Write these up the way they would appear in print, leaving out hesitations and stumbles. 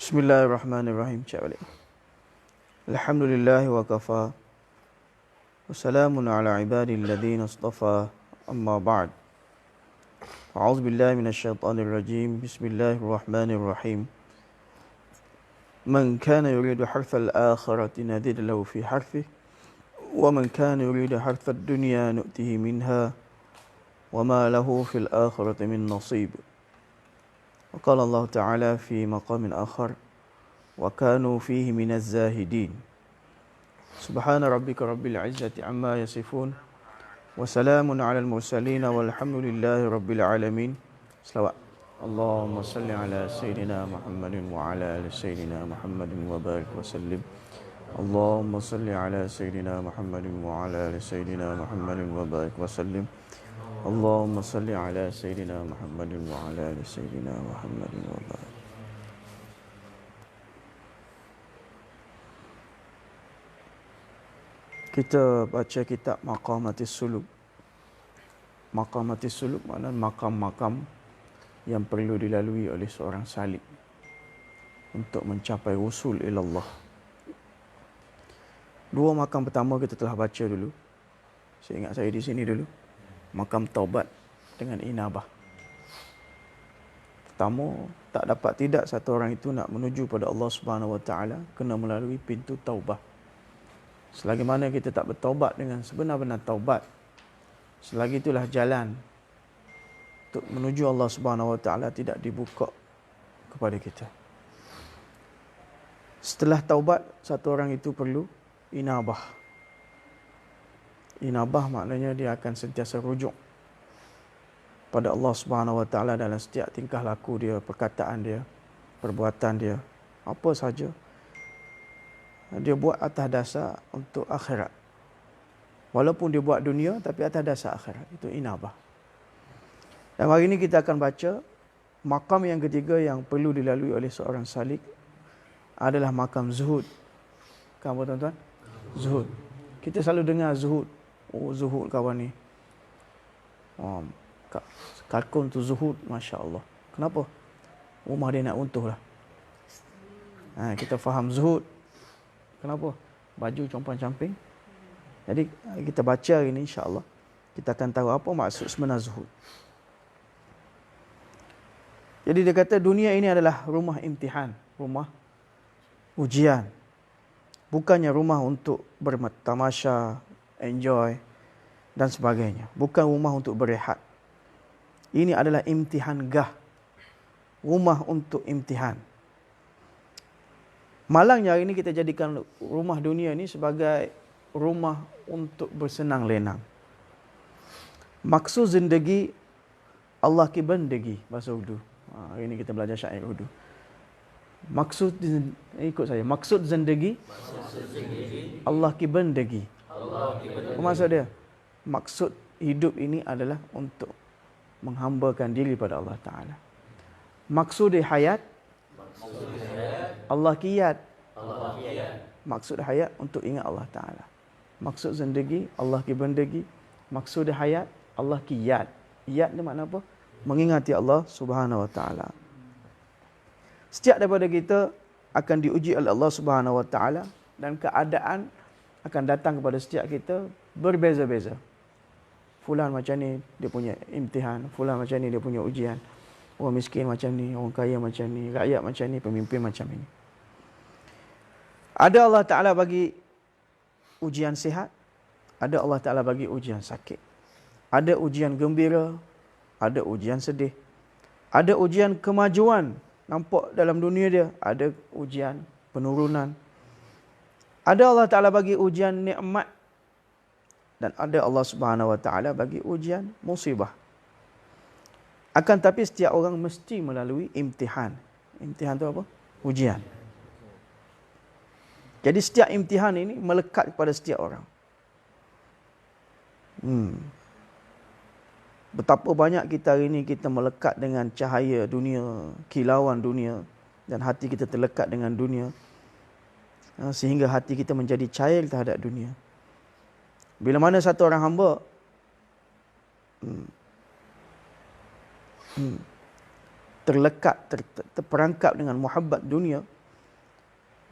Bismillahirrahmanirrahim. Cak balik. Alhamdulillah wa kafa. Wassalamun ala ibadil ladhina astafa. Amma ba'd. A'udzu billahi minasyaitonir rajim. Bismillahirrahmanirrahim. Man kana yuridu harthal akhirati nazid lahu fi harthih. Wa man kana yuridu harthad dunya nu'tihi minha. Wa ma lahu fil akhirati min nasib. وقال الله تعالى في مقام آخر وكانوا فيه من الزاهدين سبحان ربك رب العزة عما يصفون وسلام على المرسلين والحمد لله رب العالمين صلوات اللهم صل على سيدنا محمد وعلى آل سيدنا محمد وبارك وسلم اللهم صل على سيدنا محمد وعلى آل سيدنا محمد وبارك وسلم Allahumma salli ala Sayyidina Muhammadin wa ala ali Sayyidina Muhammadin wa barik. Kita baca kitab Maqamatis Suluk. Maqamatis Suluk maknanya makam-makam yang perlu dilalui oleh seorang salik untuk mencapai wusul ilallah. Dua makam pertama kita telah baca dulu. Saya ingat saya di sini dulu. Makam taubat dengan inabah. Pertama, tak dapat tidak satu orang itu nak menuju pada Allah Subhanahu Wa Taala kena melalui pintu taubah. Selagi mana kita tak bertaubat dengan sebenar-benar taubat, selagi itulah jalan untuk menuju Allah Subhanahu Wa Taala tidak dibuka kepada kita. Setelah taubat, satu orang itu perlu inabah. Inabah maknanya dia akan sentiasa rujuk pada Allah Subhanahu Wa Taala dalam setiap tingkah laku dia, perkataan dia, perbuatan dia, apa saja dia buat atas dasar untuk akhirat. Walaupun dia buat dunia tapi atas dasar akhirat. Itu inabah. Dan hari ini kita akan baca makam yang ketiga yang perlu dilalui oleh seorang salik adalah makam zuhud. Kamu tuan-tuan? Zuhud. Kita selalu dengar zuhud. Oh, zuhud kawan ni. Kalkun tu zuhud, Masya Allah. Kenapa? Rumah dia nak runtuh lah. Kita faham zuhud. Kenapa? Baju compang-camping. Jadi kita baca hari ni insya Allah. Kita akan tahu apa maksud sebenar zuhud. Jadi dia kata dunia ini adalah rumah imtihan. Rumah ujian. Bukannya rumah untuk bertamasya, enjoy dan sebagainya. Bukan rumah untuk berehat. Ini adalah imtihan gah. Rumah untuk imtihan. Malangnya hari ini kita jadikan rumah dunia ini sebagai rumah untuk bersenang lenang. Maksud zindagi Allah ki bandagi bahasa Urdu. Hari ini kita belajar syair Urdu. Ikut saya. Maksud zindagi Allah ki bandagi. Apa maksud dia? Maksud hidup ini adalah untuk menghambakan diri pada Allah Ta'ala. Maksud hayat Allah kiyat. Maksud hayat untuk ingat Allah Ta'ala. Maksud zindagi Allah ki bandagi. Maksud hayat Allah kiyat. Yat ni makna apa? Mengingati Allah Subhanahu Wa Ta'ala. Setiap daripada kita akan diuji oleh Allah Subhanahu Wa Ta'ala dan keadaan akan datang kepada setiap kita berbeza-beza. Fulan macam ni dia punya imtihan, fulan macam ni dia punya ujian. Orang miskin macam ni, orang kaya macam ni, rakyat macam ni, pemimpin macam ini. Ada Allah Ta'ala bagi ujian sihat, ada Allah Ta'ala bagi ujian sakit. Ada ujian gembira, ada ujian sedih. Ada ujian kemajuan nampak dalam dunia dia, ada ujian penurunan. Ada Allah Ta'ala bagi ujian nikmat dan ada Allah Subhanahu Wa Ta'ala bagi ujian musibah. Akan tapi setiap orang mesti melalui imtihan. Imtihan tu apa? Ujian. Jadi setiap imtihan ini melekat kepada setiap orang. Betapa banyak kita hari ini kita melekat dengan cahaya dunia, kilauan dunia dan hati kita terlekat dengan dunia. Sehingga hati kita menjadi cair terhadap dunia. Bila mana satu orang hamba terlekat, terperangkap dengan muhabbat dunia,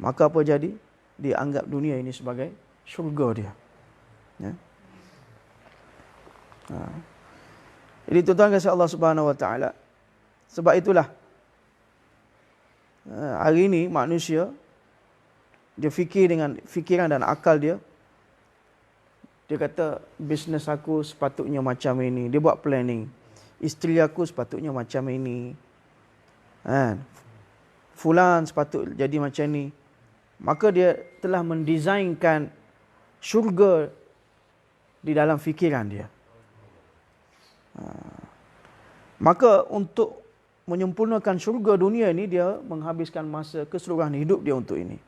Maka apa jadi? Dia anggap dunia ini sebagai syurga dia. Ya. Jadi tuan-tuan kasih Allah Subhanahu Wa Taala. Sebab itulah hari ini manusia dia fikir dengan fikiran dan akal dia. Dia kata bisnes aku sepatutnya macam ini. Dia buat planning. Isteri aku sepatutnya macam ini. Fulan sepatut jadi macam ni. Maka dia telah mendesainkan syurga di dalam fikiran dia. Maka untuk menyempurnakan syurga dunia ini, dia menghabiskan masa keseluruhan hidup dia untuk ini.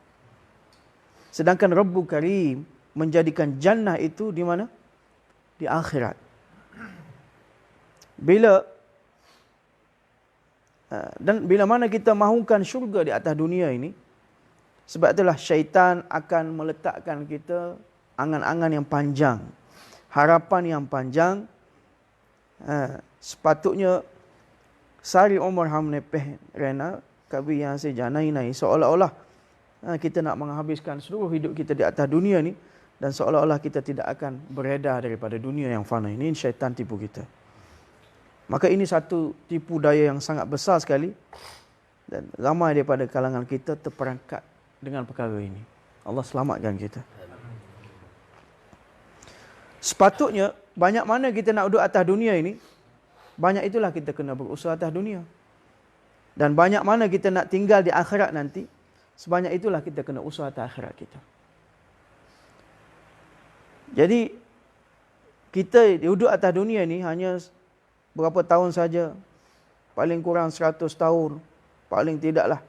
Sedangkan Rabbul Karim menjadikan jannah itu di mana? Di akhirat. Bila mana kita mahukan syurga di atas dunia ini, sebab itulah syaitan akan meletakkan kita angan-angan yang panjang, harapan yang panjang. Sepatutnya sari umur ham nepeh rena kabi yang sejanai nai, seolah-olah kita nak menghabiskan seluruh hidup kita di atas dunia ni, dan seolah-olah kita tidak akan beredar daripada dunia yang fana ini. Syaitan tipu kita. Maka ini satu tipu daya yang sangat besar sekali, dan ramai daripada kalangan kita terperangkap dengan perkara ini. Allah selamatkan kita. Sepatutnya banyak mana kita nak duduk atas dunia ini, banyak itulah kita kena berusaha atas dunia. Dan banyak mana kita nak tinggal di akhirat nanti, sebanyak itulah kita kena usaha atas akhirat kita. Jadi kita duduk atas dunia ni hanya berapa tahun saja, paling kurang 100 tahun, paling tidaklah.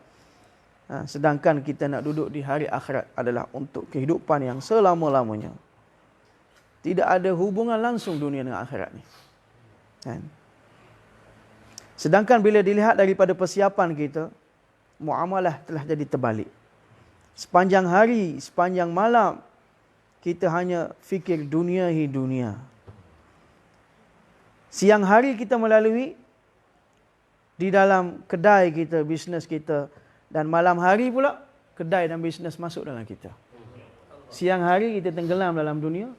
Sedangkan kita nak duduk di hari akhirat adalah untuk kehidupan yang selama-lamanya. Tidak ada hubungan langsung dunia dengan akhirat ni. Sedangkan bila dilihat daripada persiapan kita, muamalah telah jadi terbalik. Sepanjang hari, sepanjang malam, kita hanya fikir dunia hi dunia. Siang hari kita melalui di dalam kedai kita, bisnes kita, dan malam hari pula kedai dan bisnes masuk dalam kita. Siang hari kita tenggelam dalam dunia,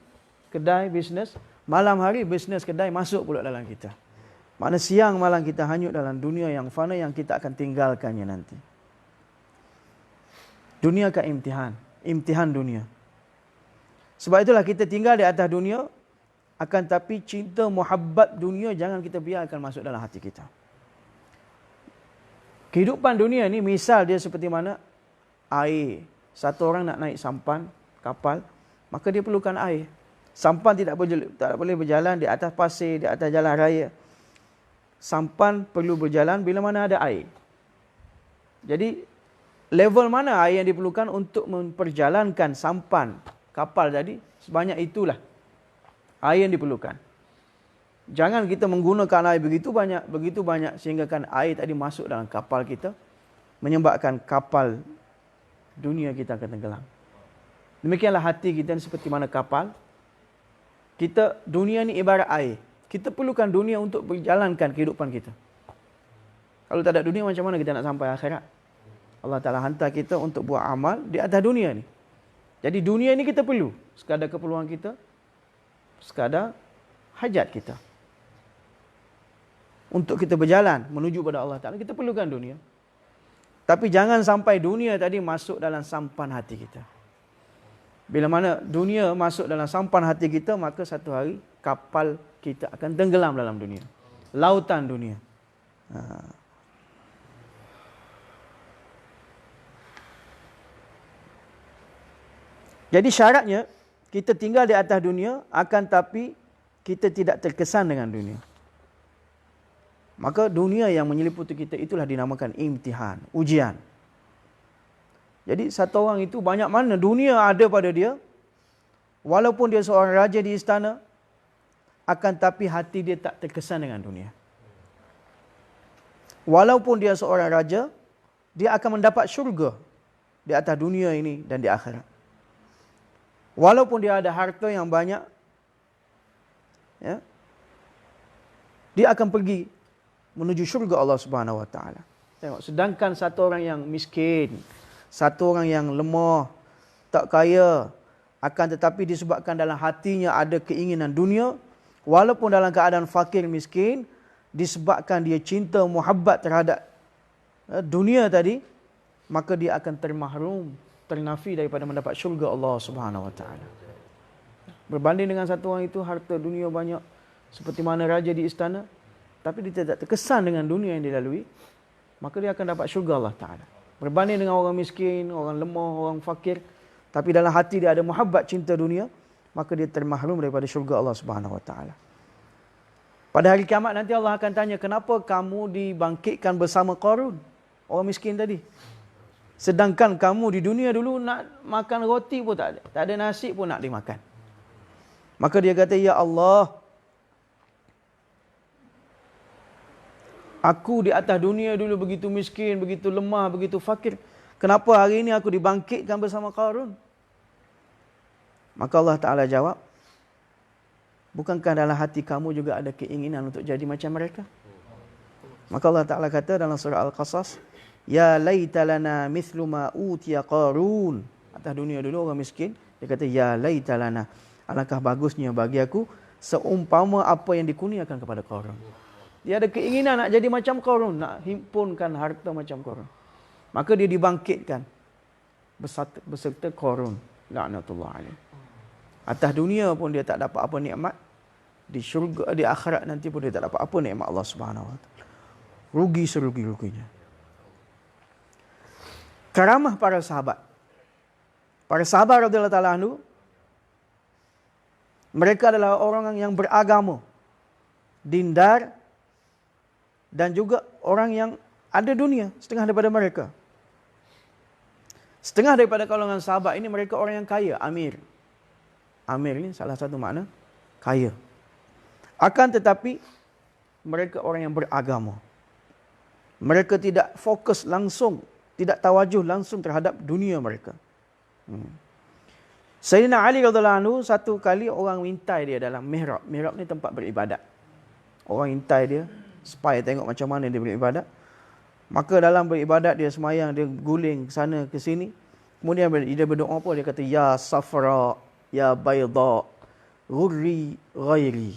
kedai, bisnes. Malam hari bisnes, kedai masuk pula dalam kita. Makna siang malam kita hanyut dalam dunia yang fana yang kita akan tinggalkannya nanti. Dunia kan imtihan. Imtihan dunia. Sebab itulah kita tinggal di atas dunia, akan tapi cinta muhabbat dunia jangan kita biarkan masuk dalam hati kita. Kehidupan dunia ni misal dia seperti mana? Air. Satu orang nak naik sampan, kapal, maka dia perlukan air. Sampan tidak boleh berjalan di atas pasir, di atas jalan raya. Sampan perlu berjalan bila mana ada air. Jadi, level mana air yang diperlukan untuk memperjalankan sampan, kapal tadi, sebanyak itulah air yang diperlukan. Jangan kita menggunakan air begitu banyak sehinggakan air tadi masuk dalam kapal kita, menyebabkan kapal dunia kita akan tenggelam. Demikianlah hati kita seperti mana kapal. Kita, dunia ni ibarat air. Kita perlukan dunia untuk berjalankan kehidupan kita. Kalau tak ada dunia, macam mana kita nak sampai akhirat? Allah Ta'ala hantar kita untuk buat amal di atas dunia ni. Jadi dunia ni kita perlu. Sekadar keperluan kita, sekadar hajat kita. Untuk kita berjalan menuju pada Allah Ta'ala, kita perlukan dunia. Tapi jangan sampai dunia tadi masuk dalam sampan hati kita. Bila mana dunia masuk dalam sampan hati kita, maka satu hari kapal kita akan tenggelam dalam dunia. Lautan dunia. Jadi syaratnya, kita tinggal di atas dunia, akan tapi kita tidak terkesan dengan dunia. Maka dunia yang menyeliputi kita itulah dinamakan imtihan, ujian. Jadi satu orang itu banyak mana dunia ada pada dia, walaupun dia seorang raja di istana, akan tapi hati dia tak terkesan dengan dunia. Walaupun dia seorang raja, dia akan mendapat syurga di atas dunia ini dan di akhirat. Walaupun dia ada harta yang banyak, ya, dia akan pergi menuju syurga Allah Subhanahu Wa Taala. Tengok, sedangkan satu orang yang miskin, Satu orang yang lemah, tak kaya, akan tetapi disebabkan dalam hatinya ada keinginan dunia, walaupun dalam keadaan fakir miskin, disebabkan dia cinta muhabbat terhadap dunia tadi, maka dia akan termahrum, ternafi daripada mendapat syurga Allah Subhanahu Wa Taala. Berbanding dengan satu orang itu harta dunia banyak, seperti mana raja di istana, tapi dia tidak terkesan dengan dunia yang dia lalui, maka dia akan dapat syurga Allah Ta'ala. Berbanding dengan orang miskin, orang lemah, orang fakir, tapi dalam hati dia ada muhabbat cinta dunia, maka dia termahrum daripada syurga Allah Subhanahu Wa Ta'ala. Pada hari kiamat nanti Allah akan tanya, kenapa kamu dibangkitkan bersama Qarun, orang miskin tadi? Sedangkan kamu di dunia dulu nak makan roti pun tak ada. Tak ada nasi pun nak dimakan. Maka dia kata, ya Allah, aku di atas dunia dulu begitu miskin, begitu lemah, begitu fakir. Kenapa hari ini aku dibangkitkan bersama Qarun? Maka Allah Ta'ala jawab, bukankah dalam hati kamu juga ada keinginan untuk jadi macam mereka? Maka Allah Ta'ala kata dalam surah Al-Qasas, ya laita lana mithlu ma utiya Qarun. Atas dunia dulu orang miskin, dia kata, ya laita lana, alangkah bagusnya bagi aku seumpama apa yang dikurniakan kepada Qarun. Dia ada keinginan nak jadi macam Qarun, nak himpunkan harta macam Qarun. Maka dia dibangkitkan beserta Qarun, laknatullah alaih. Atas dunia pun dia tak dapat apa nikmat, di syurga, di akhirat nanti pun dia tak dapat apa nikmat Allah Subhanahu Wa Taala. Rugi serugi-ruginya. Karamah para sahabat. Para sahabat radhiyallahu taala anhu, mereka adalah orang yang beragama, dindar, dan juga orang yang ada dunia, setengah daripada mereka. Setengah daripada kalangan sahabat ini mereka orang yang kaya, amir. Amir ini salah satu makna kaya. Akan tetapi mereka orang yang beragama. Mereka tidak fokus langsung, tidak tawajuh langsung terhadap dunia mereka. Sayyidina Ali radhiyallahu anhu satu kali orang intai dia dalam mihrab. Mihrab ni tempat beribadat. Orang intai dia supaya tengok macam mana dia beribadat. Maka dalam beribadat dia semayang, dia guling ke sana ke sini. Kemudian dia berdoa apa? Dia kata, ya safra, ya bayda, ghurri ghairi.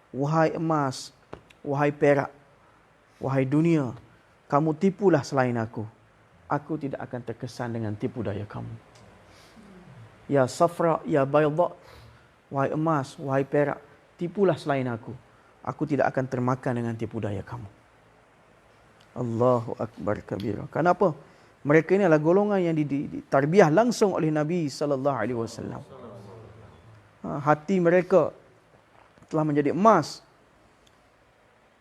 Wahai emas, wahai perak, wahai dunia, kamu tipulah selain aku. Aku tidak akan terkesan dengan tipu daya kamu. Ya safra, ya bayda, wahai emas, wahai perak, tipulah selain aku. Aku tidak akan termakan dengan tipu daya kamu. Allahu Akbar kabira. Kenapa? Mereka ini adalah golongan yang ditarbiah langsung oleh Nabi SAW. Hati mereka telah menjadi emas.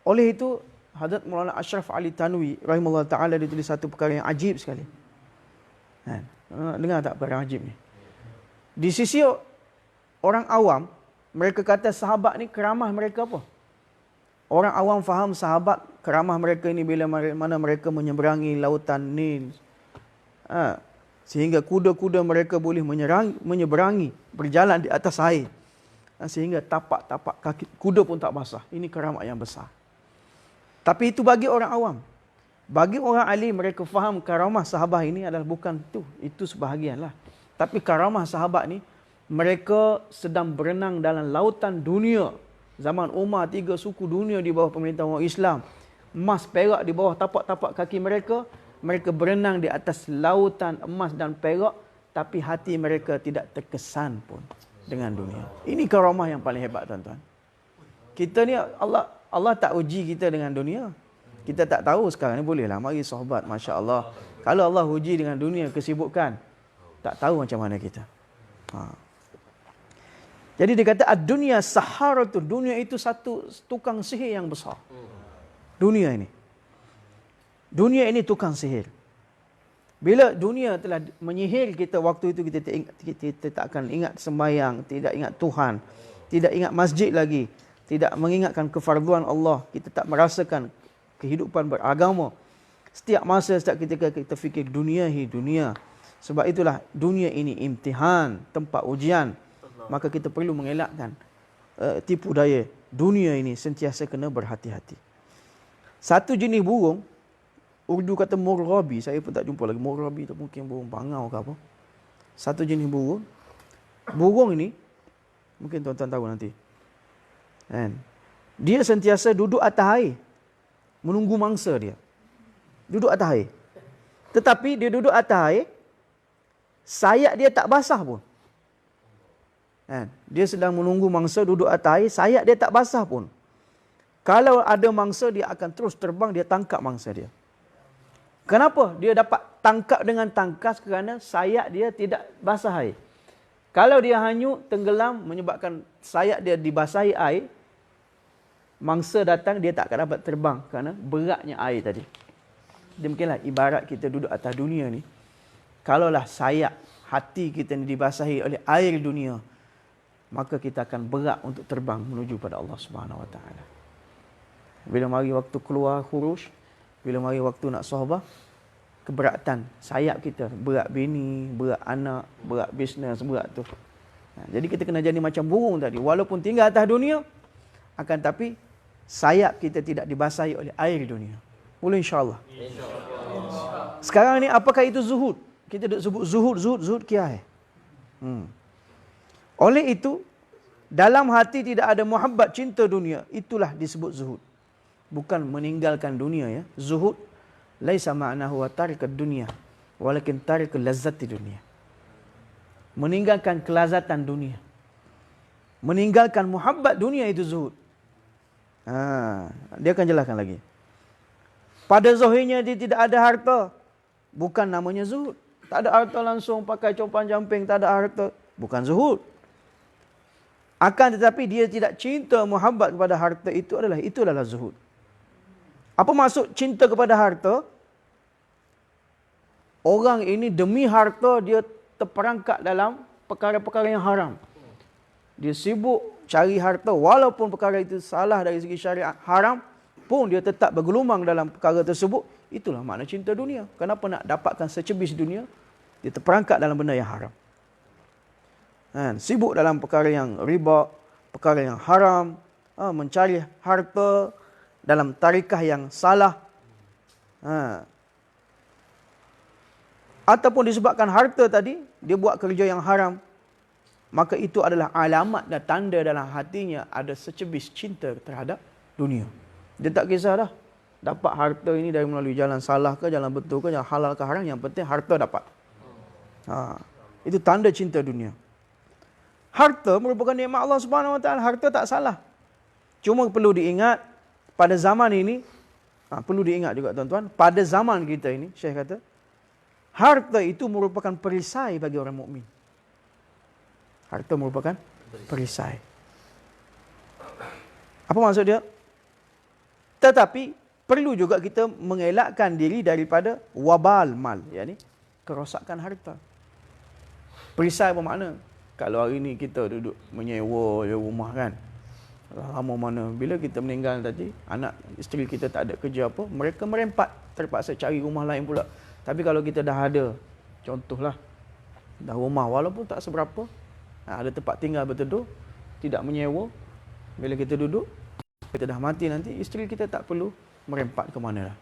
Oleh itu, Hadrat Maulana Ashraf Ali Tanwi rahimahullah ta'ala dia tulis satu perkara yang ajib sekali. Dengar tak perkara ajib ni? Di sisi orang awam, mereka kata sahabat ni keramah mereka apa? Orang awam faham sahabat, keramah mereka ini bila mana mereka menyeberangi lautan Nil. Sehingga kuda-kuda mereka boleh menyeberangi, berjalan di atas air. Sehingga tapak-tapak kaki kuda pun tak basah. Ini keramat yang besar. Tapi itu bagi orang awam. Bagi orang alim, mereka faham karamah sahabat ini adalah bukan tu. Itu sebahagian lah. Tapi karamah sahabat ni, mereka sedang berenang dalam lautan dunia. Zaman Umar, 3 suku dunia di bawah pemerintahan orang Islam. Emas, perak di bawah tapak-tapak kaki mereka. Mereka berenang di atas lautan emas dan perak. Tapi hati mereka tidak terkesan pun dengan dunia. Ini karamah yang paling hebat, tuan-tuan. Kita ni, Allah tak uji kita dengan dunia. Kita tak tahu sekarang ni, bolehlah mari sahabat, Masya Allah. Kalau Allah uji dengan dunia, kesibukan, tak tahu macam mana kita. Jadi dia kata, ad-dunya saharatu. Dunia itu satu tukang sihir yang besar. Dunia ini. Dunia ini tukang sihir. Bila dunia telah menyihir kita, waktu itu kita tak akan ingat sembahyang, tidak ingat Tuhan, tidak ingat masjid lagi, tidak mengingatkan kefarduan Allah, kita tak merasakan kehidupan beragama. Setiap masa, setiap ketika kita fikir dunia. Sebab itulah dunia ini imtihan, tempat ujian. Maka kita perlu mengelakkan tipu daya dunia ini, sentiasa kena berhati-hati. Satu jenis burung Urdu kata murghabi, saya pun tak jumpa lagi. Murghabi tu mungkin burung bangau ke apa. Satu jenis burung. Burung ini, mungkin tuan-tuan tahu nanti. Kan? Dia sentiasa duduk atas air. Menunggu mangsa dia. Duduk atas air. Tetapi dia duduk atas air, sayap dia tak basah pun. Kan? Dia sedang menunggu mangsa duduk atas air, sayap dia tak basah pun. Kalau ada mangsa, dia akan terus terbang, dia tangkap mangsa dia. Kenapa? Dia dapat tangkap dengan tangkas kerana sayap dia tidak basah air. Kalau dia hanyut, tenggelam, menyebabkan sayap dia dibasahi air, mangsa datang, dia tak akan dapat terbang kerana beratnya air tadi. Demikianlah ibarat kita duduk atas dunia ni. Kalaulah sayap hati kita ni dibasahi oleh air dunia, maka kita akan berat untuk terbang menuju pada Allah Subhanahu Wa Taala. Bila mari waktu keluar khuruj, bila mari waktu nak sohbah, keberatan sayap kita, berat bini, berat anak, berat bisnes, berat tu. Jadi kita kena jadi macam burung tadi. Walaupun tinggal atas dunia, akan tapi sayap kita tidak dibasahi oleh air dunia. Boleh insyaAllah. Sekarang ni apakah itu zuhud? Kita duk sebut zuhud kia. Oleh itu, dalam hati tidak ada muhabbat cinta dunia. Itulah disebut zuhud. Bukan meninggalkan dunia ya. Zuhud laisa ma'nahu wa tarikad dunia, walakin tarikul lazzati dunia. Meninggalkan kelazatan dunia. Meninggalkan muhabbat dunia itu zuhud. Dia akan jelaskan lagi. Pada zahirnya dia tidak ada harta, bukan namanya zuhud. Tak ada harta langsung pakai compan jamping, tak ada harta, bukan zuhud. Akan tetapi dia tidak cinta muhabbat kepada harta, itu adalah zuhud. Apa maksud cinta kepada harta? Orang ini demi harta dia terperangkap dalam perkara-perkara yang haram. Dia sibuk cari harta walaupun perkara itu salah dari segi syariat, haram pun dia tetap bergelumang dalam perkara tersebut. Itulah makna cinta dunia. Kenapa nak dapatkan secebis dunia? Dia terperangkap dalam benda yang haram. Sibuk dalam perkara yang riba, perkara yang haram, mencari harta dalam tarikah yang salah. Ataupun disebabkan harta tadi, dia buat kerja yang haram. Maka itu adalah alamat dan tanda dalam hatinya ada secebis cinta terhadap dunia. Dia tak kisah dah. Dapat harta ini dari melalui jalan salah ke, jalan betul ke, jalan halal ke haram. Yang penting harta dapat. Itu tanda cinta dunia. Harta merupakan nikmat Allah Subhanahu Wa Taala. Harta tak salah. Cuma perlu diingat, pada zaman ini, perlu diingat juga tuan-tuan, pada zaman kita ini, Syekh kata, harta itu merupakan perisai bagi orang mukmin. Harta merupakan perisai. Apa maksud dia? Tetapi perlu juga kita mengelakkan diri daripada wabal mal, yakni kerosakan harta. Perisai bermakna, kalau hari ni kita duduk menyewa rumah kan, lama mana, bila kita meninggal tadi, anak isteri kita tak ada kerja apa, mereka merempat, terpaksa cari rumah lain pula. Tapi kalau kita dah ada, contohlah, dah rumah walaupun tak seberapa, ada tempat tinggal berteduh, tidak menyewa, bila kita duduk, kita dah mati nanti, isteri kita tak perlu merempat ke mana lah,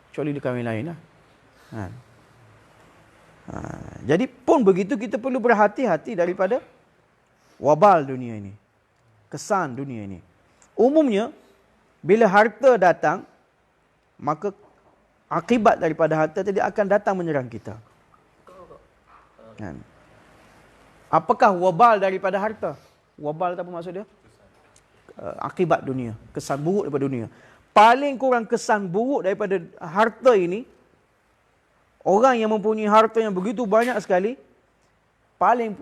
kecuali di kahwin lain lah. Jadi pun begitu, kita perlu berhati-hati daripada wabal dunia ini, kesan dunia ini. Umumnya, bila harta datang, maka akibat daripada harta tadi akan datang menyerang kita. Apakah wabal daripada harta? Wabal apa maksud dia? Akibat dunia, kesan buruk daripada dunia. Paling kurang kesan buruk daripada harta ini, orang yang mempunyai harta yang begitu banyak sekali, paling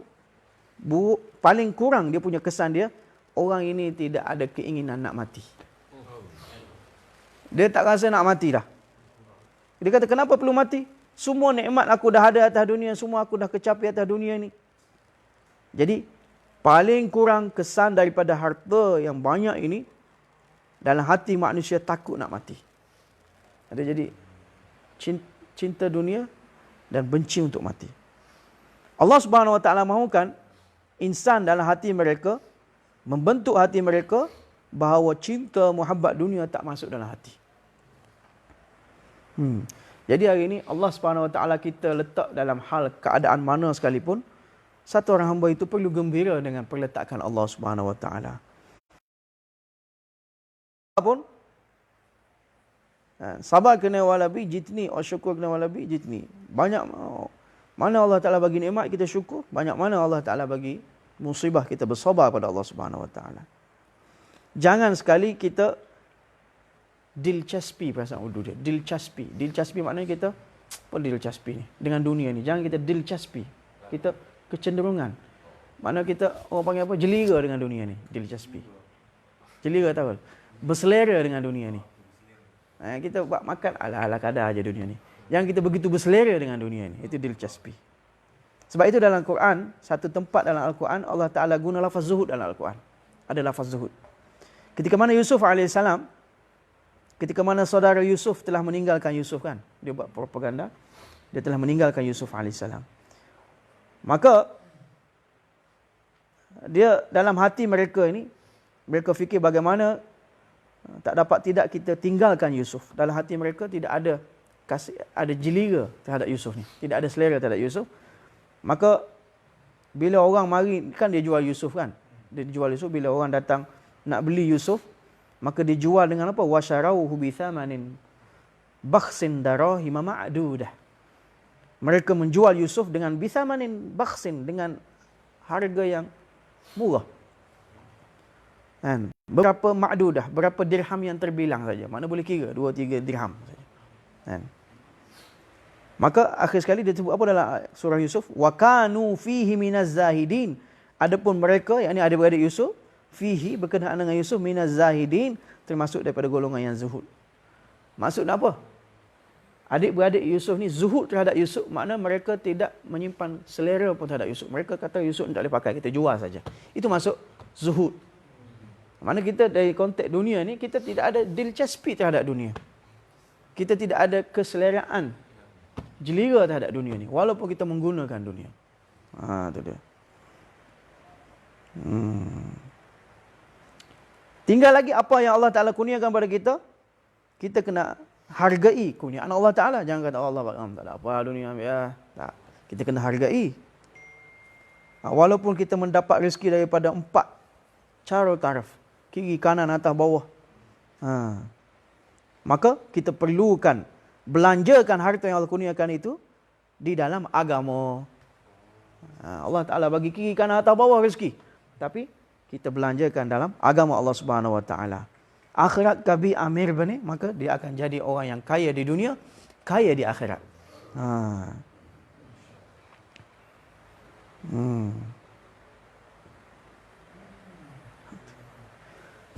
buruk, paling kurang dia punya kesan dia, orang ini tidak ada keinginan nak mati. Dia tak rasa nak mati dah. Dia kata, kenapa perlu mati? Semua nikmat aku dah ada atas dunia, semua aku dah kecapi atas dunia ni. Jadi, paling kurang kesan daripada harta yang banyak ini, dalam hati manusia takut nak mati. Ada jadi cinta dunia dan benci untuk mati. Allah Subhanahu Wa Taala mahukan insan dalam hati mereka, membentuk hati mereka bahawa cinta muhabbat dunia tak masuk dalam hati. Jadi hari ini Allah Subhanahu Wa Taala kita letak dalam hal keadaan mana sekalipun, satu orang hamba itu perlu gembira dengan perletakan Allah Subhanahu Wa Taala. Apapun, sabar kena walabi jitni, syukur kena walabi jitni. Banyak mana Allah Taala bagi nikmat kita syukur, banyak mana Allah Taala bagi musibah kita bersabar pada Allah Subhanahu Wa Taala. Jangan sekali kita dilcaspi, perasaan urdu dia. Dilcaspi. Dilcaspi maknanya kita, apa dilcaspi ni? Dengan dunia ni. Jangan kita dilcaspi. Kita kecenderungan. Maknanya kita, orang panggil apa? Jelira dengan dunia ni. Dilcaspi. Jelira tahu? Berselera dengan dunia ni. Kita buat makan, ala-ala kadar aja dunia ni. Yang kita begitu berselera dengan dunia ni. Itu dilcaspi. Sebab itu dalam Quran, satu tempat dalam Al-Quran, Allah Ta'ala guna lafaz zuhud dalam Al-Quran. Ada lafaz zuhud. Ketika mana Yusuf AS, ketika mana saudara Yusuf telah meninggalkan Yusuf kan. Dia buat propaganda. Dia telah meninggalkan Yusuf AS. Maka, dia dalam hati mereka ini, mereka fikir bagaimana tidak kita tinggalkan Yusuf. Dalam hati mereka tidak ada ada jelira terhadap Yusuf ni. Tidak ada selera terhadap Yusuf. Maka, bila orang mari, kan dia jual Yusuf kan. Dia jual Yusuf, bila orang datang nak beli Yusuf, maka dijual dengan apa? Wasyarauhu bithamanin bakhsin darahima ma'dudah. Mereka menjual Yusuf dengan bithamanin bakhsin, dengan harga yang murah. Kan? Berapa ma'dudah, berapa dirham yang terbilang saja. Mana boleh kira? 2-3 dirham saja. Kan? Maka akhir sekali dia sebut apa dalam surah Yusuf? Wa kanu fihi minaz zahidin. Adapun mereka, yakni adik-beradik Yusuf, fihi berkenaan dengan Yusuf minaz zahidin, termasuk daripada golongan yang zuhud. Maksudnya apa? Adik-beradik Yusuf ni zuhud terhadap Yusuf, makna mereka tidak menyimpan selera pun terhadap Yusuf. Mereka kata Yusuf ni tak boleh pakai, kita jual saja. Itu masuk zuhud. Mana kita dari konteks dunia ni, kita tidak ada dilcaspi terhadap dunia. Kita tidak ada keseleraan, jelira terhadap dunia ni, walaupun kita menggunakan dunia. Itu dia. Tinggal lagi apa yang Allah Ta'ala kurniakan pada kita, kita kena hargai kurniaan Allah Ta'ala. Jangan kata Allah tak ada apa dunia, ya. Tak. Kita kena hargai. Walaupun kita mendapat rezeki daripada 4 cara taraf, kiri, kanan, atas, bawah. Maka kita perlukan belanjakan harta yang Allah kurniakan itu di dalam agama. Allah Ta'ala bagi kiri, kanan, atas, bawah rezeki. Tapi kita belanjakan dalam agama Allah Subhanahu Wa Taala. Akhirat kabi amir bani, maka dia akan jadi orang yang kaya di dunia, kaya di akhirat.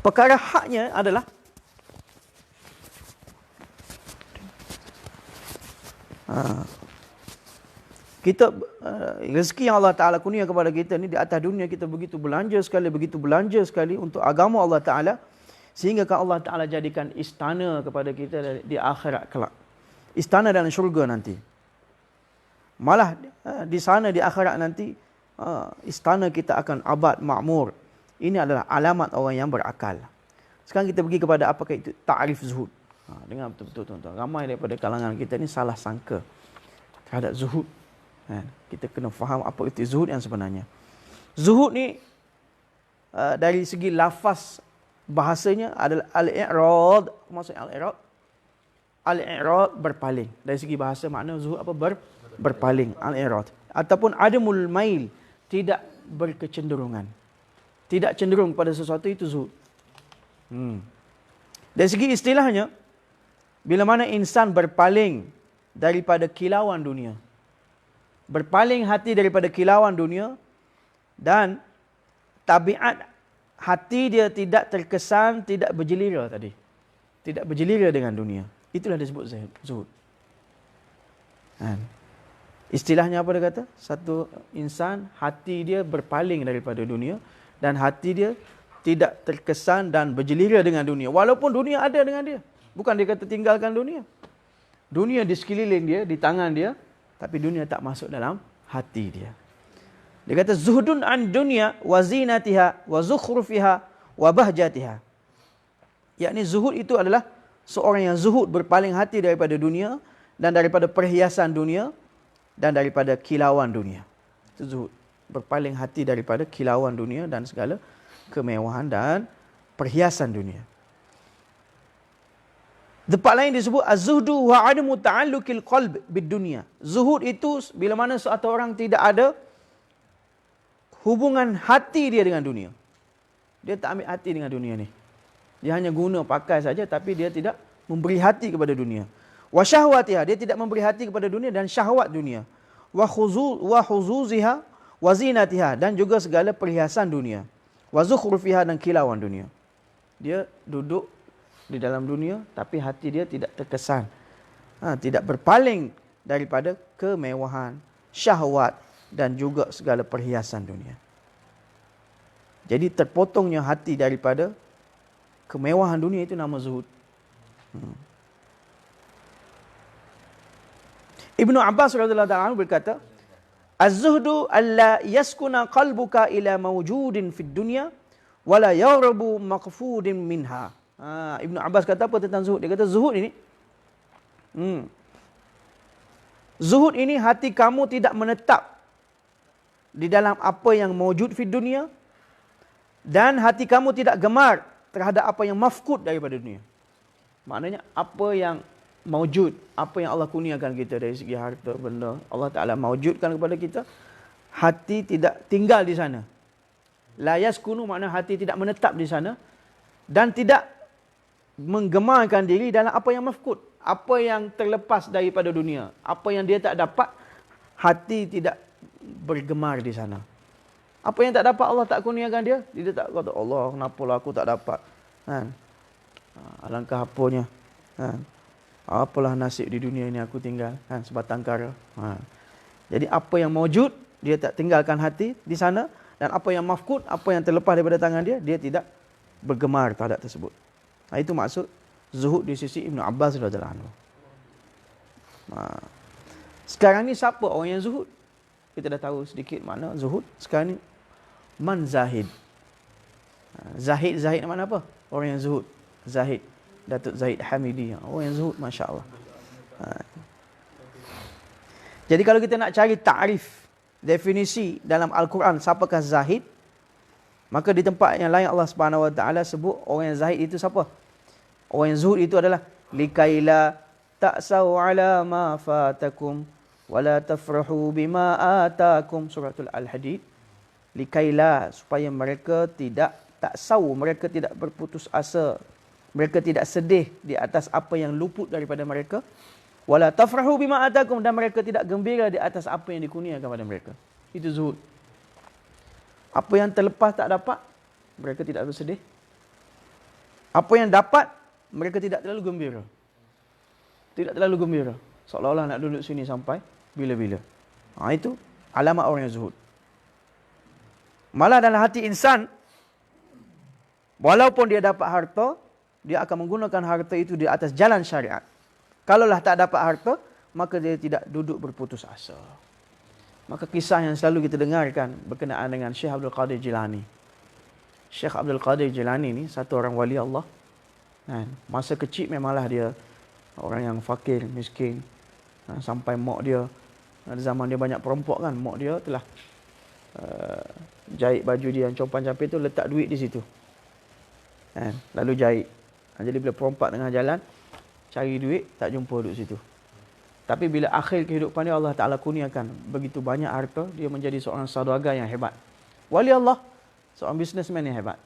Perkara haknya adalah kita rezeki yang Allah Ta'ala kurnia kepada kita ni di atas dunia, kita begitu belanja sekali untuk agama Allah Ta'ala, sehingga kan Allah Ta'ala jadikan istana kepada kita di akhirat kelak. Istana dalam syurga nanti. Malah di sana di akhirat nanti, istana kita akan abad makmur. Ini adalah alamat orang yang berakal. Sekarang kita pergi kepada apakah itu ta'rif zuhud. Dengar betul-betul tuan-tuan. Ramai daripada kalangan kita ni salah sangka terhadap zuhud. Kita kena faham apa itu zuhud yang sebenarnya. Zuhud ni dari segi lafaz bahasanya adalah al-i'rad. Maksudnya al-i'rad? Al-i'rad berpaling. Dari segi bahasa makna zuhud apa? Berpaling. Al-i'rad. Ataupun adamul mail. Tidak berkecenderungan. Tidak cenderung pada sesuatu, itu zuhud. Dari segi istilahnya, bila mana insan berpaling daripada kilauan dunia, berpaling hati daripada kilauan dunia, dan tabiat hati dia tidak terkesan, tidak berjelira tadi. Tidak berjelira dengan dunia. Itulah disebut zuhud. Istilahnya apa dia kata? Satu insan, hati dia berpaling daripada dunia, dan hati dia tidak terkesan dan berjelira dengan dunia. Walaupun dunia ada dengan dia. Bukan dia kata tinggalkan dunia. Dunia di sekeliling dia, di tangan dia, tapi dunia tak masuk dalam hati dia. Dia kata zuhdun an dunya wa zinatiha wa zukhrufiha wa bahjatiha. Yakni zuhud itu adalah seorang yang zuhud, berpaling hati daripada dunia dan daripada perhiasan dunia, dan daripada kilauan dunia. Itu zuhud. Berpaling hati daripada kilauan dunia dan segala kemewahan dan perhiasan dunia. Tempat lain disebut az-zuhdu wa 'adamu ta'alluqil qalb bid dunya. Zuhud itu bila mana seorang orang tidak ada hubungan hati dia dengan dunia. Dia tak ambil hati dengan dunia ni. Dia hanya guna pakai saja, tapi dia tidak memberi hati kepada dunia. Wa syahwatiha, dia tidak memberi hati kepada dunia dan syahwat dunia. Wa huzuziha wa zinatiha, dan juga segala perhiasan dunia. Wa zukhrufiha, dan kilauan dunia. Dia duduk di dalam dunia tapi hati dia tidak terkesan. Tidak berpaling daripada kemewahan, syahwat dan juga segala perhiasan dunia. Jadi terpotongnya hati daripada kemewahan dunia, itu nama zuhud. Ibnu Abbas radhiyallahu anhu berkata, az-zuhdu alla yaskuna qalbuka ila mawjudin fid dunya wala yarabu maqfudin minha. Ibnu Abbas kata apa tentang zuhud? Dia kata zuhud ini zuhud ini hati kamu tidak menetap di dalam apa yang mawjud fid dunya, dan hati kamu tidak gemar terhadap apa yang mafkud daripada dunia. Maknanya apa yang mawjud, apa yang Allah kurniakan kita dari segi harta benda, Allah Ta'ala mawjudkan kepada kita, hati tidak tinggal di sana. La yaskunu makna hati tidak menetap di sana, dan tidak menggemarkan diri dalam apa yang mafkud, apa yang terlepas daripada dunia, apa yang dia tak dapat, hati tidak bergemar di sana. Apa yang tak dapat Allah tak kurniakan dia, dia tak kata Allah kenapalah aku tak dapat. Alangkah apanya. Apalah nasib di dunia ini aku tinggal, sebatang kara. Jadi apa yang mawjud dia tak tinggalkan hati di sana, dan apa yang mafkud, apa yang terlepas daripada tangan dia, dia tidak bergemar terhadap tersebut. Itu maksud zuhud di sisi Ibnu Abbas radhiyallahu anhu. Sekarang ni siapa orang yang zuhud? Kita dah tahu sedikit makna zuhud. Sekarang ni man zahid. Zahid mana apa? Orang yang zuhud. Zahid. Datuk Zahid Hamidi. Orang yang zuhud, masya-Allah. Jadi kalau kita nak cari takrif, definisi dalam Al-Quran siapakah zahid, maka di tempat yang lain Allah Subhanahu Wa Taala sebut orang yang zahid itu siapa? Orang yang zuhud itu adalah likaila ta'sau ala ma fatakum wala tafrahu bima atakum, suratul Al-Hadid. Likaila, supaya mereka tidak taksau, mereka tidak berputus asa, mereka tidak sedih di atas apa yang luput daripada mereka. Wala tafrahu bima atakum, dan mereka tidak gembira di atas apa yang dikurniakan kepada mereka. Itu zuhud. Apa yang terlepas tak dapat, mereka tidak bersedih. Apa yang dapat, mereka tidak terlalu gembira. Tidak terlalu gembira. Seolah-olah nak duduk sini sampai bila-bila. Itu alamat orang yang zuhud. Malah dalam hati insan, walaupun dia dapat harta, dia akan menggunakan harta itu di atas jalan syariat. Kalaulah tak dapat harta, maka dia tidak duduk berputus asa. Maka kisah yang selalu kita dengarkan berkenaan dengan Syekh Abdul Qadir Jilani. Syekh Abdul Qadir Jilani ni satu orang wali Allah. Masa kecil memanglah dia orang yang fakir, miskin. Sampai mak dia, ada zaman dia banyak perompok kan, mak dia telah jahit baju dia yang compan-campir tu, letak duit di situ. Lalu jahit. Jadi bila perompak tengah jalan, cari duit, tak jumpa duduk situ. Tapi bila akhir kehidupan dia, Allah Ta'ala kurniakan begitu banyak harta, dia menjadi seorang saudagar yang hebat. Wali Allah, seorang businessman yang hebat.